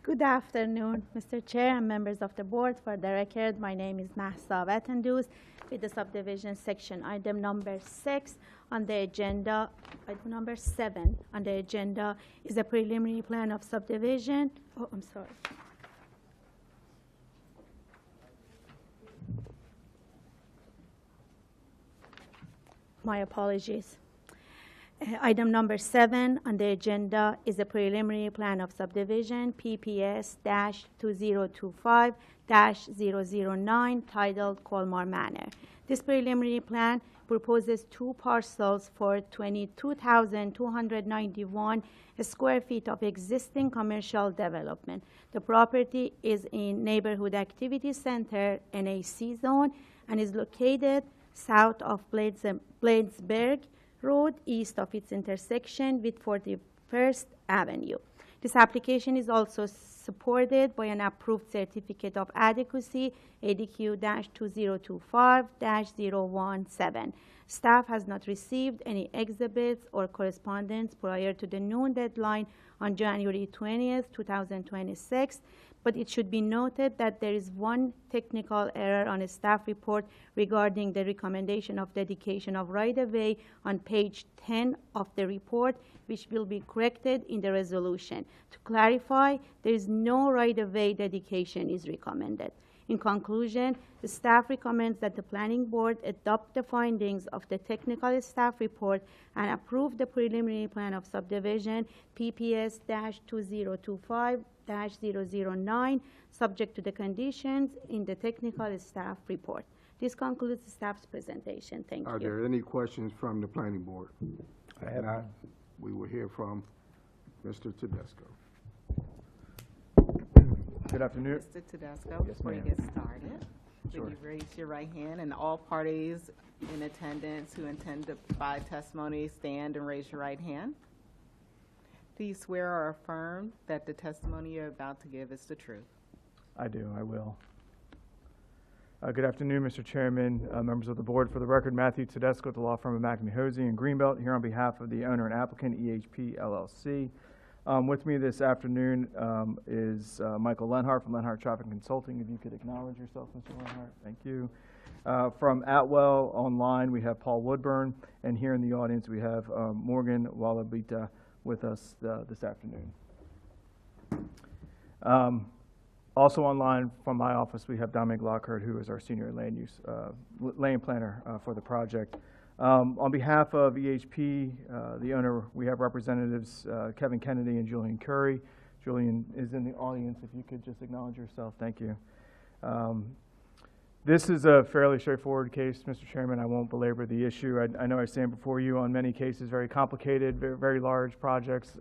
Good afternoon, Mr. Chair and members of the board. For the record, my name is Mahsa Vatanduz with the subdivision section. Item number 6 on the agenda, item number 7 on the agenda is a preliminary plan of subdivision. Oh, I'm sorry. My apologies. Item number 7 on the agenda is a preliminary plan of subdivision, PPS-2025-009, titled Colmar Manor. This preliminary plan proposes 2 parcels for 22,291 square feet of existing commercial development. The property is in Neighborhood Activity Center, NAC zone, and is located south of Bladesburg Road, east of its intersection with 41st Avenue. This application is also supported by an approved certificate of adequacy, ADQ-2025-017. Staff has not received any exhibits or correspondence prior to the noon deadline on January 20th, 2026, but it should be noted that there is one technical error on a staff report regarding the recommendation of dedication of right-of-way on page 10 of the report, which will be corrected in the resolution. To clarify, there is no right-of-way dedication is recommended. In conclusion, the staff recommends that the planning board adopt the findings of the technical staff report and approve the preliminary plan of subdivision PPS-2025-009, subject to the conditions in the technical staff report. This concludes the staff's presentation. Thank you. Are there any questions from the planning board? I have none. We will hear from Mr. Tedesco. Good afternoon. Mr. Tedesco, Yes, before you ma'am. get started, Sure. will you raise your right hand, and all parties in attendance who intend to provide testimony stand and raise your right hand? Do you swear or affirm that the testimony you're about to give is the truth? I do, I will. Good afternoon, Mr. Chairman, members of the board. For the record, Matthew Tedesco at the law firm of McNamee Hosey and Greenbelt, here on behalf of the owner and applicant, EHP LLC. With me this afternoon is Michael Lenhart from Lenhart Traffic Consulting. If you could acknowledge yourself, Mr. Lenhart. Thank you. From Atwell Online, we have Paul Woodburn, and here in the audience we have Morgan Walabita with us this afternoon. Also online from my office, we have Dominic Lockhart, who is our senior land planner for the project. On behalf of EHP, the owner, we have representatives Kevin Kennedy and Julian Curry. Julian is in the audience. If you could just acknowledge yourself, thank you. This is a fairly straightforward case, Mr. Chairman. I won't belabor the issue. I know I stand before you on many cases, very complicated, very large projects.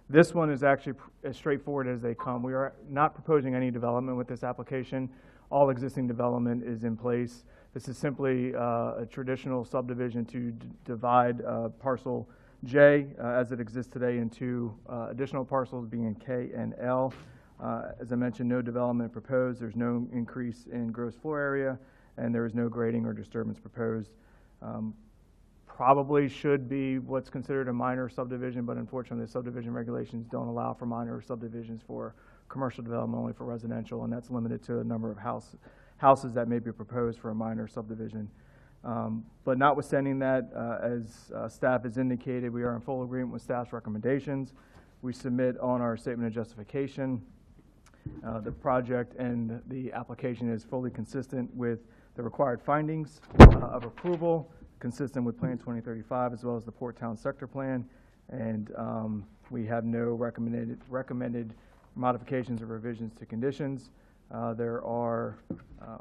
This one is actually as straightforward as they come. We are not proposing any development with this application. All existing development is in place. This is simply a traditional subdivision to divide parcel J as it exists today into additional parcels being K and L. As I mentioned, no development proposed. There's no increase in gross floor area, and there is no grading or disturbance proposed. Probably should be what's considered a minor subdivision, but unfortunately the subdivision regulations don't allow for minor subdivisions for commercial development, only for residential, and that's limited to the number of houses that may be proposed for a minor subdivision. But notwithstanding that, as staff has indicated, we are in full agreement with staff's recommendations. We submit on our statement of justification. The project and the application is fully consistent with the required findings of approval, consistent with Plan 2035 as well as the Port Town Sector Plan, and we have no recommended modifications or revisions to conditions. There are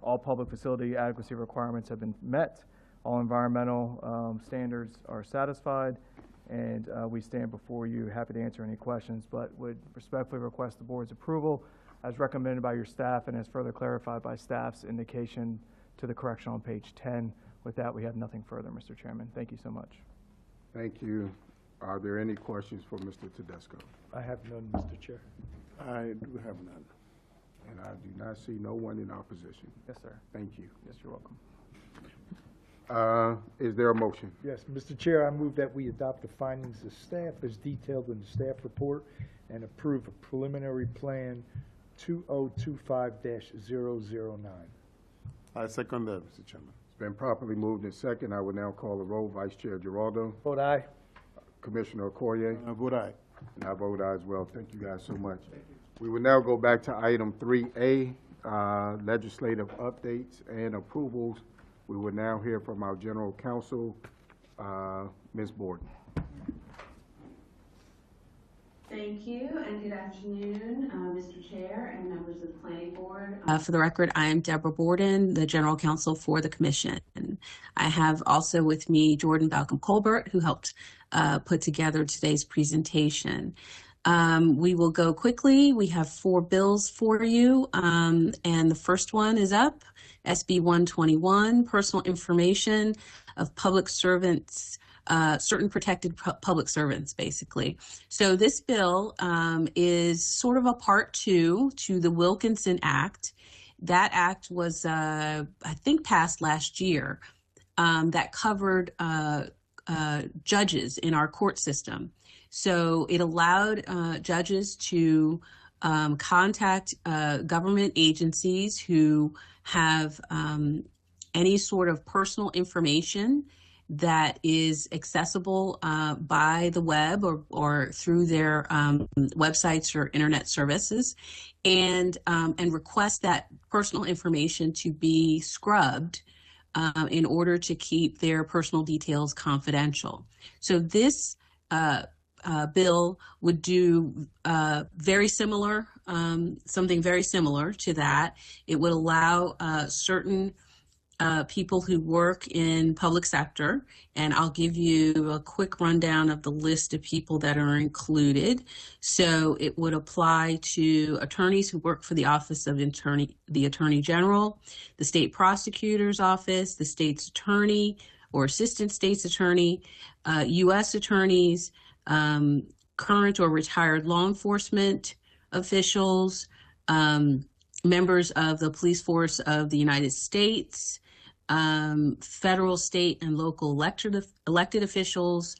all public facility adequacy requirements have been met. All environmental standards are satisfied, and we stand before you happy to answer any questions, but would respectfully request the board's approval as recommended by your staff and as further clarified by staff's indication to the correction on page 10. With that, we have nothing further, Mr. Chairman. Thank you so much. Thank you. Are there any questions for Mr. Tedesco? I have none, Mr. Chair. I do have none. And I do not see no one in opposition. Yes, sir. Thank you. Yes, you're welcome. Is there a motion? Yes, Mr. Chair, I move that we adopt the findings of staff as detailed in the staff report and approve a preliminary plan 2025-009. I second that, Mr. Chairman. It's been properly moved and second. I will now call the roll. Vice Chair Giraldo. Vote aye. Commissioner Okoye. I vote aye. And I vote aye as well. Thank you guys so much. We will now go back to item 3A, legislative updates and approvals. We will now hear from our General Counsel, Ms. Borden. Thank you, and good afternoon, Mr. Chair and members of the Planning Board. For the record, I am Deborah Borden, the General Counsel for the Commission. I have also with me Jordan Balcom-Colbert, who helped put together today's presentation. We will go quickly. We have 4 bills for you, and the first one is up, SB 121, Personal Information of Public Servants, certain protected public servants, basically. So this bill is sort of a part 2 to the Wilkinson Act. That act was, I think, passed last year, that covered judges in our court system. So it allowed judges to contact government agencies who have any sort of personal information that is accessible by the web or through their websites or internet services, and request that personal information to be scrubbed in order to keep their personal details confidential. So this bill would do very similar, something very similar to that. It would allow certain people who work in public sector, and I'll give you a quick rundown of the list of people that are included. So it would apply to attorneys who work for the Office of the Attorney General, the State Prosecutor's Office, the State's Attorney or Assistant State's Attorney, U.S. attorneys, current or retired law enforcement officials, members of the police force of the United States, federal, state, and local elected officials,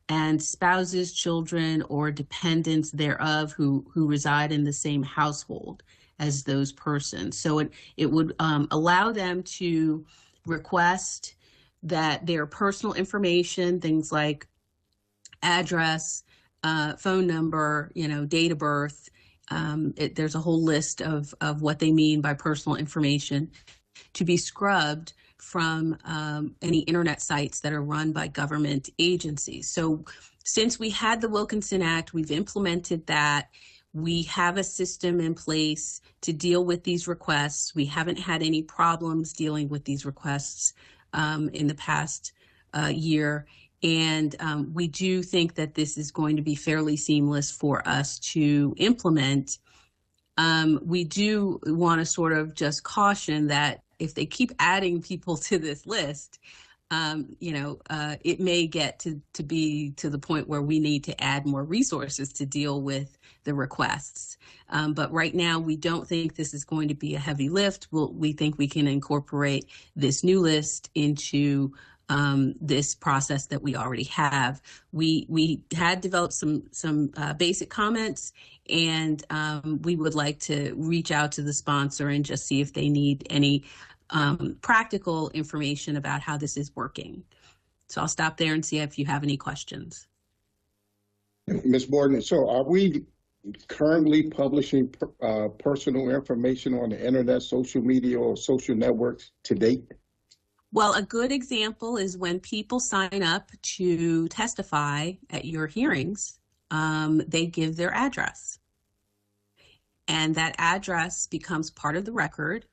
and spouses, children, or dependents thereof who reside in the same household as those persons. So it would allow them to request that their personal information, things like address, phone number, date of birth, there's a whole list of what they mean by personal information, to be scrubbed from any internet sites that are run by government agencies. So since we had the Wilkinson Act, we've implemented that. We have a system in place to deal with these requests. We haven't had any problems dealing with these requests in the past year. And we do think that this is going to be fairly seamless for us to implement. We do want to sort of just caution that if they keep adding people to this list, it may get to be to the point where we need to add more resources to deal with the requests. But right now, we don't think this is going to be a heavy lift. We think we can incorporate this new list into this process that we already have. We had developed some basic comments, and we would like to reach out to the sponsor and just see if they need any practical information about how this is working. So I'll stop there and see if you have any questions. Ms. Borden, so are we currently publishing personal information on the internet, social media, or social networks to date? Well, a good example is when people sign up to testify at your hearings, they give their address. And that address becomes part of the record,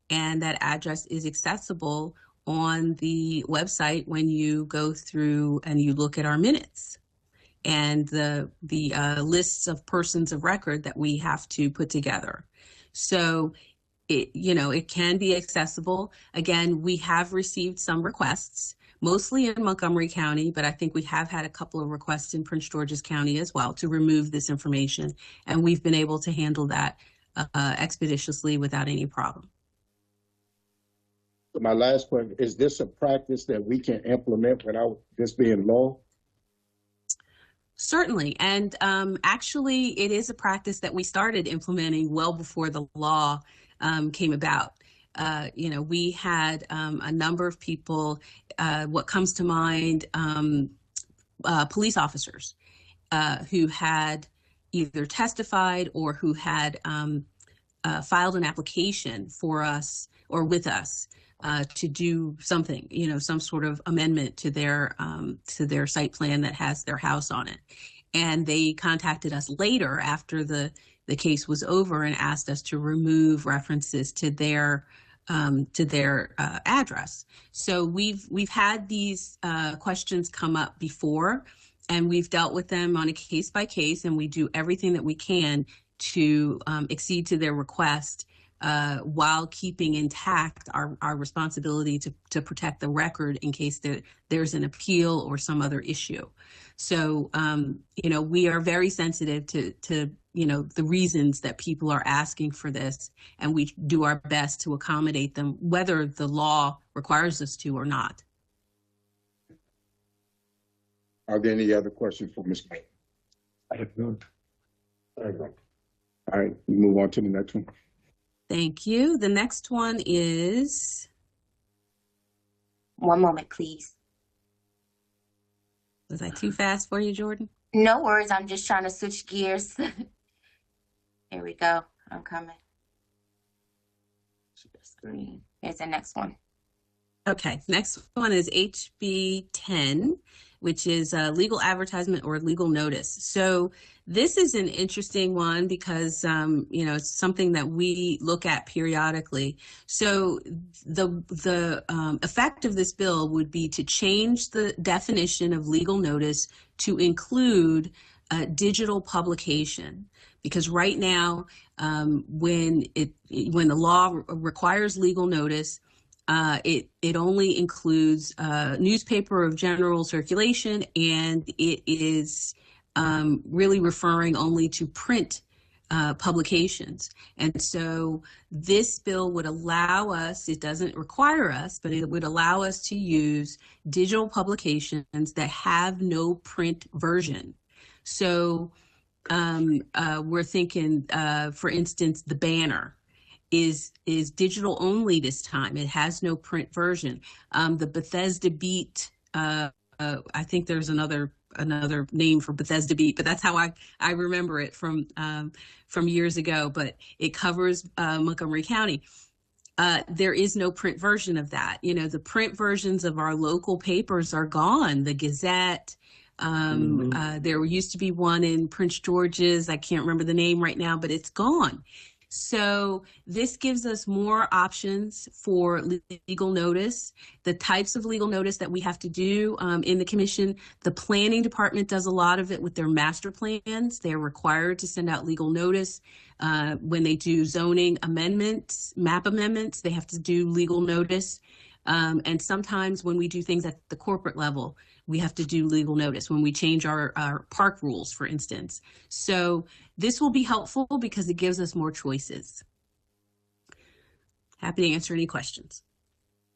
and that address is accessible on the website when you go through and you look at our minutes and the lists of persons of record that we have to put together. So it can be accessible. Again, we have received some requests, mostly in Montgomery County, but I think we have had a couple of requests in Prince George's County as well to remove this information. And we've been able to handle that expeditiously without any problem. My last question, is this a practice that we can implement without this being law? Certainly. And actually, it is a practice that we started implementing well before the law came about. We had a number of people, what comes to mind, police officers who had either testified or who had filed an application for us or with us to do something, some sort of amendment to their site plan that has their house on it. And they contacted us later after the case was over and asked us to remove references to their address. So we've had these questions come up before, and we've dealt with them on a case by case, and we do everything that we can to accede to their request while keeping intact our responsibility to protect the record in case there's an appeal or some other issue. So, we are very sensitive to the reasons that people are asking for this, and we do our best to accommodate them, whether the law requires us to or not. Are there any other questions for Ms. May? I have none. All right, we move on to the next one. Thank you. The next one is... One moment, please. Was I too fast for you, Jordan? No worries. I'm just trying to switch gears. Here we go. I'm coming. Screen. Here's the next one. Okay. Next one is HB 10, which is legal advertisement or legal notice. So this is an interesting one because, it's something that we look at periodically. So the effect of this bill would be to change the definition of legal notice to include digital publication. Because right now, when the law requires legal notice, it only includes newspaper of general circulation, and it is really referring only to print publications. And so this bill would allow us, it doesn't require us, but it would allow us to use digital publications that have no print version. So we're thinking, for instance, the banner is digital only this time. It has no print version. The Bethesda Beat, I think there's another name for Bethesda Beat, but that's how I remember it from years ago. But it covers Montgomery County. There is no print version of that. You know, the print versions of our local papers are gone. The Gazette. There used to be one in Prince George's. I can't remember the name right now, but it's gone. So this gives us more options for legal notice, the types of legal notice that we have to do in the commission. The planning department does a lot of it with their master plans. They're required to send out legal notice. When they do zoning amendments, map amendments, they have to do legal notice. And sometimes when we do things at the corporate level, we have to do legal notice when we change our park rules, for instance. So this will be helpful because it gives us more choices. Happy to answer any questions.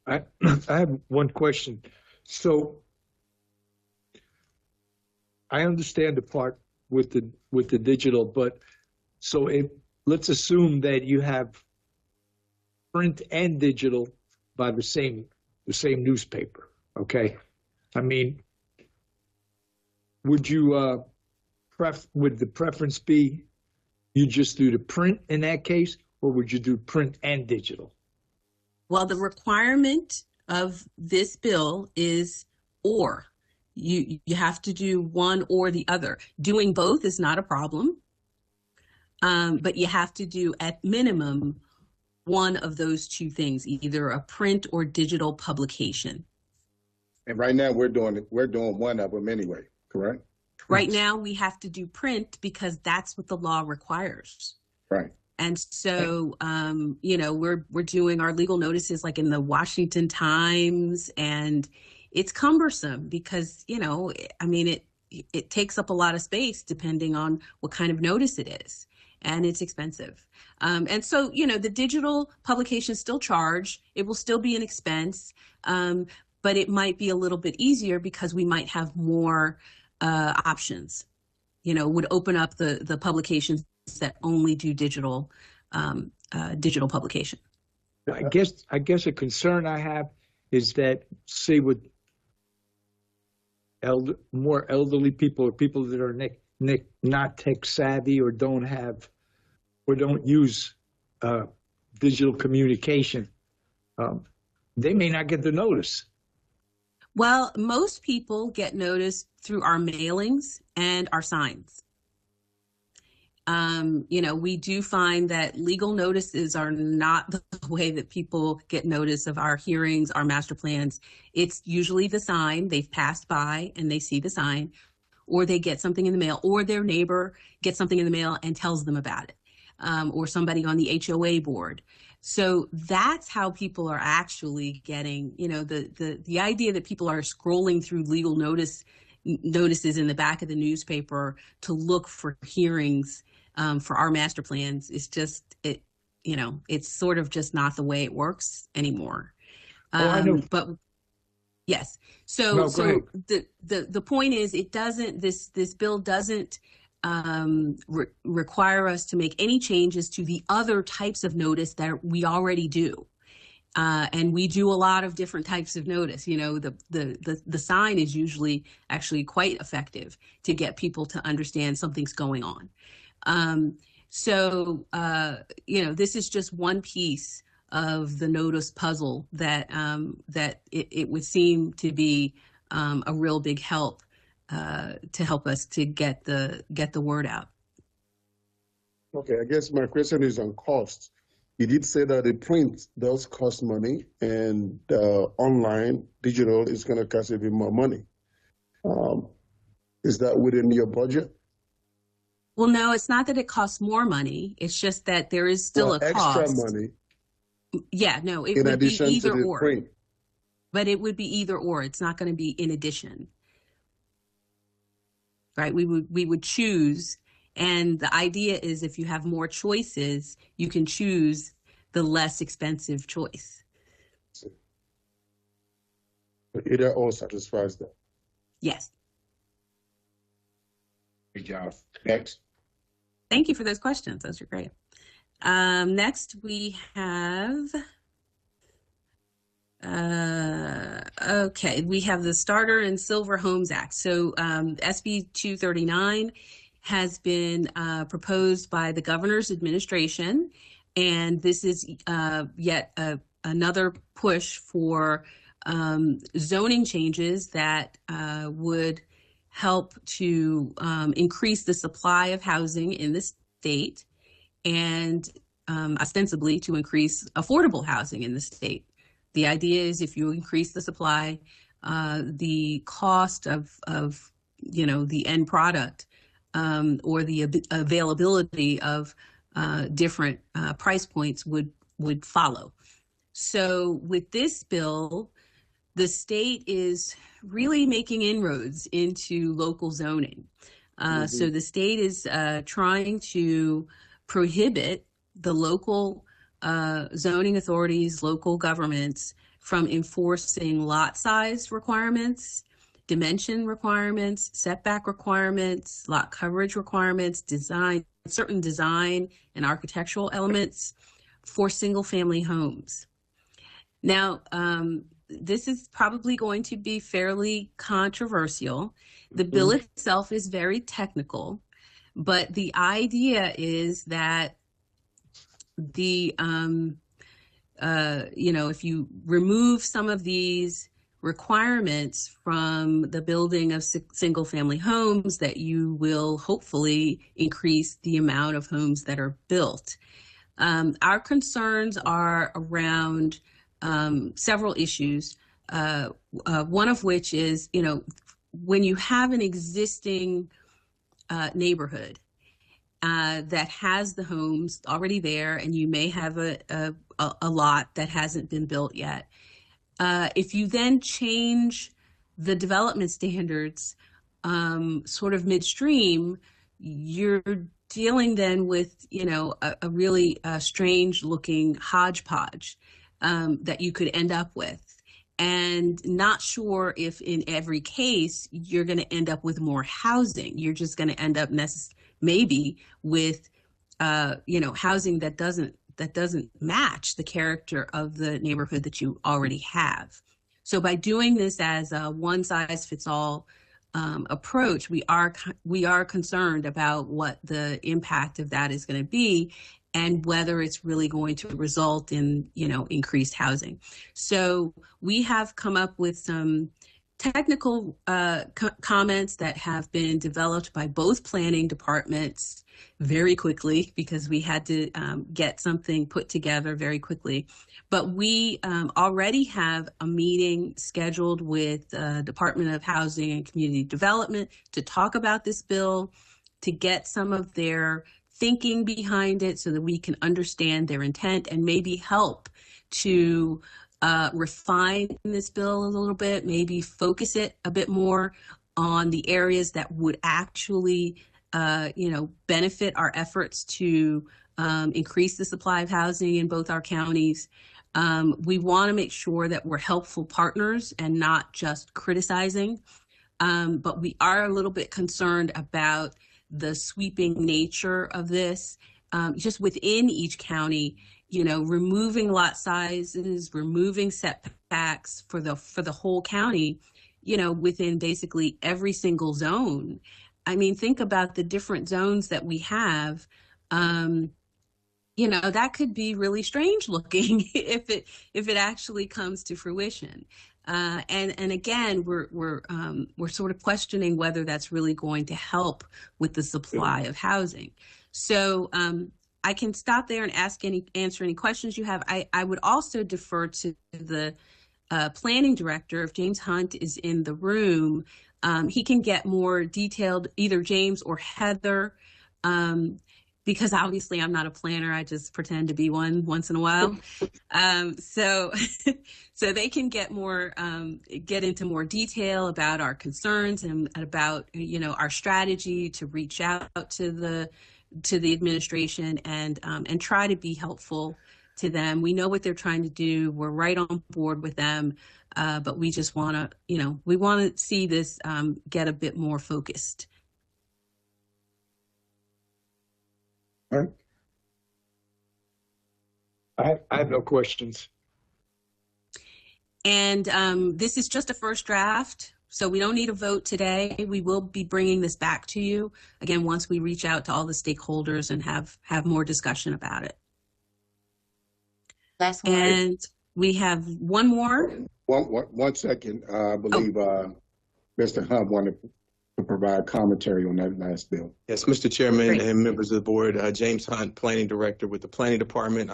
I have one question. So I understand the part with the digital, but so let's assume that you have print and digital by the same newspaper, okay? I mean, would you would the preference be you just do the print in that case, or would you do print and digital? Well, the requirement of this bill is or. You have to do one or the other. Doing both is not a problem, but you have to do at minimum one of those two things, either a print or digital publication. And right now we're doing one of them anyway, correct? Right now we have to do print because that's what the law requires. Right. And so, you know, we're doing our legal notices like in the Washington Times, and it's cumbersome because, you know, I mean, it takes up a lot of space depending on what kind of notice it is, and it's expensive. And so, you know, the digital publications still charge. It will still be an expense, but it might be a little bit easier because we might have more options. You know, would open up the publications that only do digital publication. I guess a concern I have is that, say, with more elderly people or people that are not tech savvy or don't use digital communication, they may not get the notice. Well, most people get notice through our mailings and our signs. You know, we do find that legal notices are not the way that people get notice of our hearings, our master plans. It's usually the sign. They've passed by and they see the sign, or they get something in the mail, or their neighbor gets something in the mail and tells them about it, or somebody on the HOA board. So that's how people are actually getting, you know, the idea that people are scrolling through legal notices in the back of the newspaper to look for hearings for our master plans is just, you know, it's sort of just not the way it works anymore. I know. But yes, so No, so the point is, it doesn't, this bill doesn't require us to make any changes to the other types of notice that we already do. And we do a lot of different types of notice. You know, the sign is usually actually quite effective to get people to understand something's going on. So, you know, this is just one piece of the notice puzzle that it would seem to be a real big help to help us to get the word out. Okay, I guess my question is on cost. You did say that the print does cost money, and online, digital is going to cost a bit more money. Is that within your budget? Well, no, it's not that it costs more money. It's just that there is still a cost. Extra money. Yeah, no, it in would be addition either to the or. print. But it would be either or. It's not going to be in addition. Right? We would choose And the idea is if you have more choices, you can choose the less expensive choice. Either or satisfies that. Yes. Good job. Next. Thank you for those questions. Those are great. Next, we have, we have the Starter and Silver Homes Act. So SB 239 has been proposed by the governor's administration, and this is yet another push for zoning changes that would help to increase the supply of housing in the state and ostensibly to increase affordable housing in the state. The idea is if you increase the supply, the cost of the end product or the availability of different price points would follow. So with this bill, the state is really making inroads into local zoning. So the state is trying to prohibit the local zoning authorities, local governments from enforcing lot size requirements, dimension requirements, setback requirements, lot coverage requirements, certain design and architectural elements for single family homes. Now, this is probably going to be fairly controversial. The bill itself is very technical, but the idea is that if you remove some of these requirements from the building of single family homes, that you will hopefully increase the amount of homes that are built. Our concerns are around several issues, one of which is, when you have an existing neighborhood that has the homes already there, and you may have a lot that hasn't been built yet, if you then change the development standards sort of midstream, you're dealing then with, a really strange looking hodgepodge that you could end up with. And not sure if in every case you're going to end up with more housing. You're just going to end up maybe with housing that doesn't match the character of the neighborhood that you already have. So by doing this as a one size fits all approach, we are concerned about what the impact of that is going to be, and whether it's really going to result in, increased housing. So we have come up with some technical comments that have been developed by both planning departments very quickly, because we had to get something put together very quickly. But we already have a meeting scheduled with the Department of Housing and Community Development to talk about this bill, to get some of their thinking behind it so that we can understand their intent and maybe help to refine this bill a little bit, maybe focus it a bit more on the areas that would actually, benefit our efforts to increase the supply of housing in both our counties. We want to make sure that we're helpful partners and not just criticizing, but we are a little bit concerned about the sweeping nature of this, just within each county, removing lot sizes, removing setbacks for the whole county, within basically every single zone. I mean, think about the different zones that we have. That could be really strange looking if it actually comes to fruition. And again, we're sort of questioning whether that's really going to help with the supply of housing. So I can stop there and answer any questions you have. I would also defer to the planning director. If James Hunt is in the room, he can get more detailed, either James or Heather, because obviously I'm not a planner, I just pretend to be one once in a while. So they can get into more detail about our concerns and about, our strategy to reach out to the administration and try to be helpful to them. We know what they're trying to do. We're right on board with them, but we just want to, we want to see this get a bit more focused. All right. I have no questions. And this is just a first draft, so we don't need a vote today. We will be bringing this back to you, again, once we reach out to all the stakeholders and have more discussion about it. Last one. And we have one more. One second. I believe Mr. Hunt wanted to provide commentary on that last bill. Yes, Mr. Chairman Great. and members of the board, James Hunt, Planning Director with the Planning Department.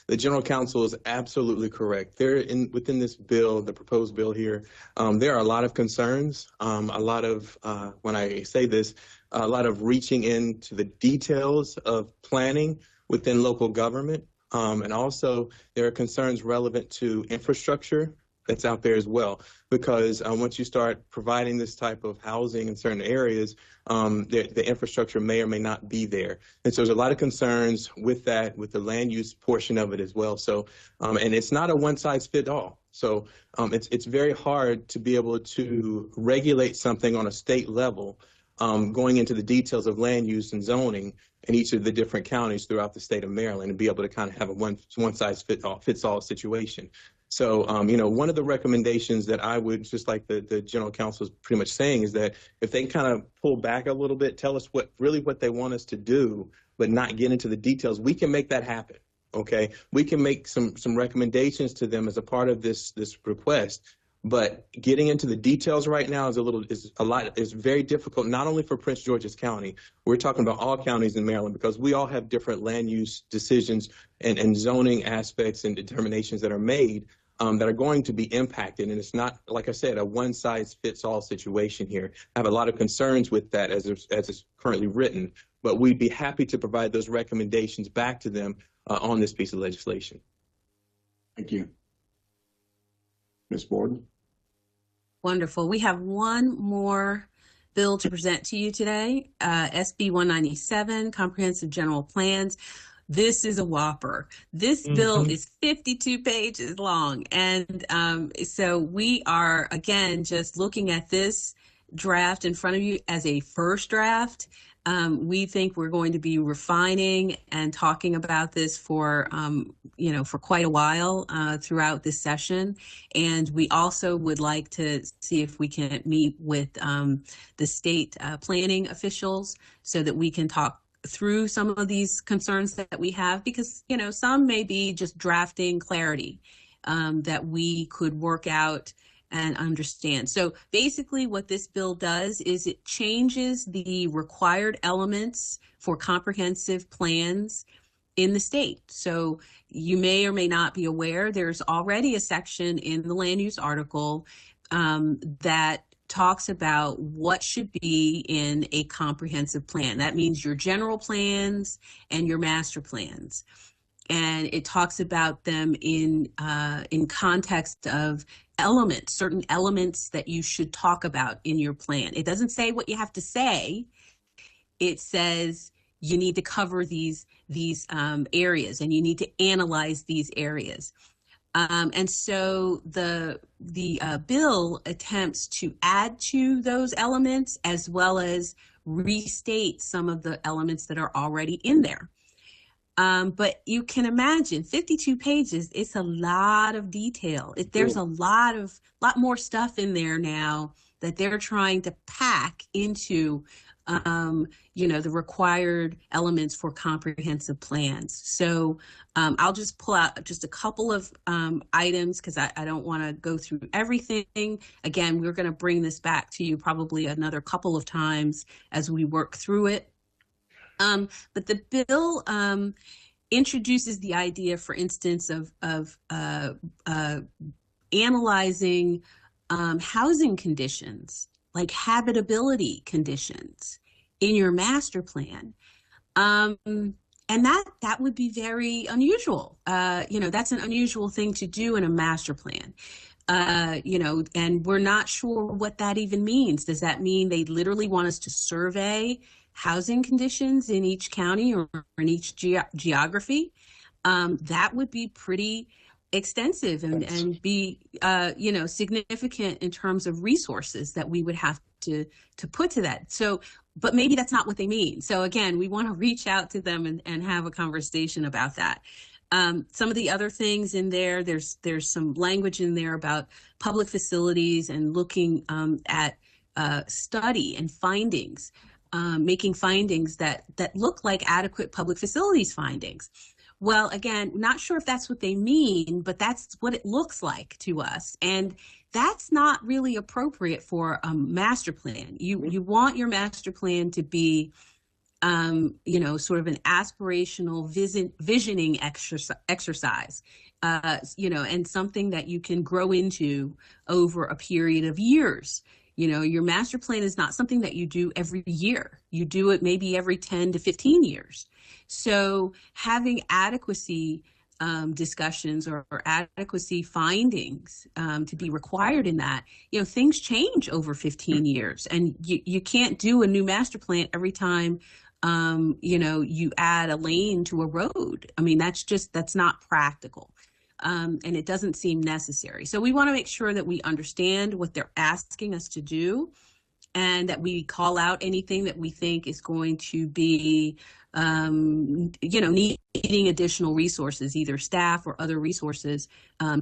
The General Counsel is absolutely correct. Within this bill, the proposed bill here, there are a lot of concerns, a lot of, when I say this, a lot of reaching into the details of planning within local government. And also there are concerns relevant to infrastructure that's out there as well, because once you start providing this type of housing in certain areas, the infrastructure may or may not be there. And so there's a lot of concerns with that, with the land use portion of it as well. So, and it's not a one size fit all. So it's very hard to be able to regulate something on a state level, going into the details of land use and zoning in each of the different counties throughout the state of Maryland, and be able to kind of have a one size fits all situation. So, one of the recommendations that I would, just like the General Counsel is pretty much saying, is that if they kind of pull back a little bit, tell us what they want us to do, but not get into the details, we can make that happen. Okay, we can make some recommendations to them as a part of this request. But getting into the details right now is very difficult, not only for Prince George's County. We're talking about all counties in Maryland, because we all have different land use decisions and zoning aspects and determinations that are made that are going to be impacted. And it's not, like I said, a one size fits all situation here. I have a lot of concerns with that as it's currently written, but we'd be happy to provide those recommendations back to them on this piece of legislation. Thank you. Ms. Borden? Wonderful. We have one more bill to present to you today, SB 197, Comprehensive General Plans. This is a whopper. This bill is 52 pages long. And so we are, again, just looking at this draft in front of you as a first draft. We think we're going to be refining and talking about this for quite a while throughout this session. And we also would like to see if we can meet with the state planning officials so that we can talk through some of these concerns that we have, because, some may be just drafting clarity that we could work out and understand. So basically what this bill does is it changes the required elements for comprehensive plans in the state. So you may or may not be aware, there's already a section in the land use article that talks about what should be in a comprehensive plan. That means your general plans and your master plans. And it talks about them in context of elements, certain elements that you should talk about in your plan. It doesn't say what you have to say. It says you need to cover these areas, and you need to analyze these areas. And so the bill attempts to add to those elements, as well as restate some of the elements that are already in there. But you can imagine 52 pages, it's a lot of detail. There's a lot more stuff in there now that they're trying to pack into, the required elements for comprehensive plans. So I'll just pull out just a couple of items, because I don't want to go through everything. Again, we're going to bring this back to you probably another couple of times as we work through it. But the bill introduces the idea, for instance, of analyzing housing conditions, like habitability conditions in your master plan. And that would be very unusual. That's an unusual thing to do in a master plan. And we're not sure what that even means. Does that mean they literally want us to survey housing conditions in each county or in each geography? That would be pretty extensive and be, significant in terms of resources that we would have to put to that. So, but maybe that's not what they mean. So again, we want to reach out to them and have a conversation about that. Some of the other things in there, there's some language in there about public facilities and looking at study and findings, making findings that look like adequate public facilities findings. Well, again, not sure if that's what they mean, but that's what it looks like to us. And that's not really appropriate for a master plan. You want your master plan to be sort of an aspirational visioning exercise, and something that you can grow into over a period of years. Your master plan is not something that you do every year. You do it maybe every 10 to 15 years. So having adequacy discussions or adequacy findings to be required in that, things change over 15 years, and you can't do a new master plan every time you add a lane to a road. I mean, that's not practical. And it doesn't seem necessary. So we want to make sure that we understand what they're asking us to do, and that we call out anything that we think is going to be, needing additional resources, either staff or other resources,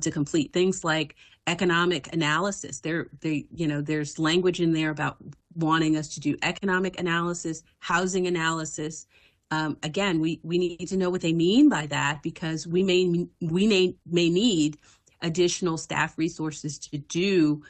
to complete things like economic analysis. There's language in there about wanting us to do economic analysis, housing analysis. Again, we need to know what they mean by that, because we may need additional staff resources to do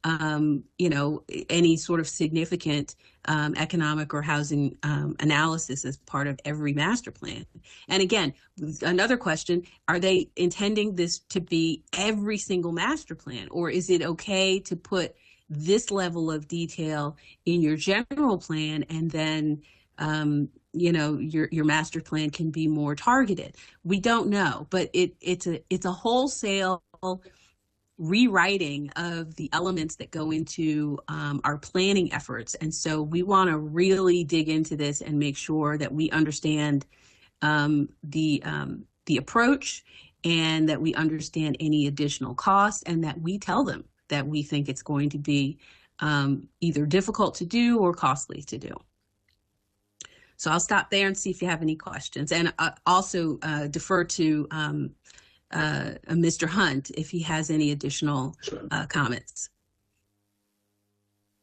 any sort of significant economic or housing analysis as part of every master plan. And again, another question, are they intending this to be every single master plan, or is it okay to put this level of detail in your general plan, and then your master plan can be more targeted? We don't know, but it's a wholesale rewriting of the elements that go into our planning efforts. And so we want to really dig into this and make sure that we understand the approach, and that we understand any additional costs, and that we tell them that we think it's going to be either difficult to do or costly to do. So I'll stop there and see if you have any questions, and also defer to Mr. Hunt if he has any additional comments.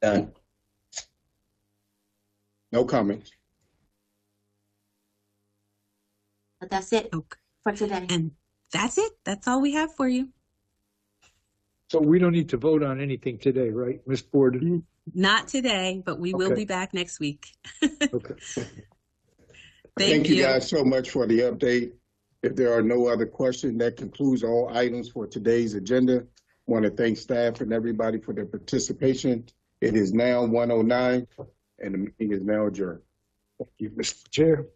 Done. No comments. But that's it for today. And that's it. That's all we have for you. So we don't need to vote on anything today, right, Ms. Borden? Not today, but we will Okay. be back next week. Okay. Thank you guys so much for the update. If there are no other questions, that concludes all items for today's agenda. I want to thank staff and everybody for their participation. It is now 1:09, and the meeting is now adjourned. Thank you, Mr. Chair.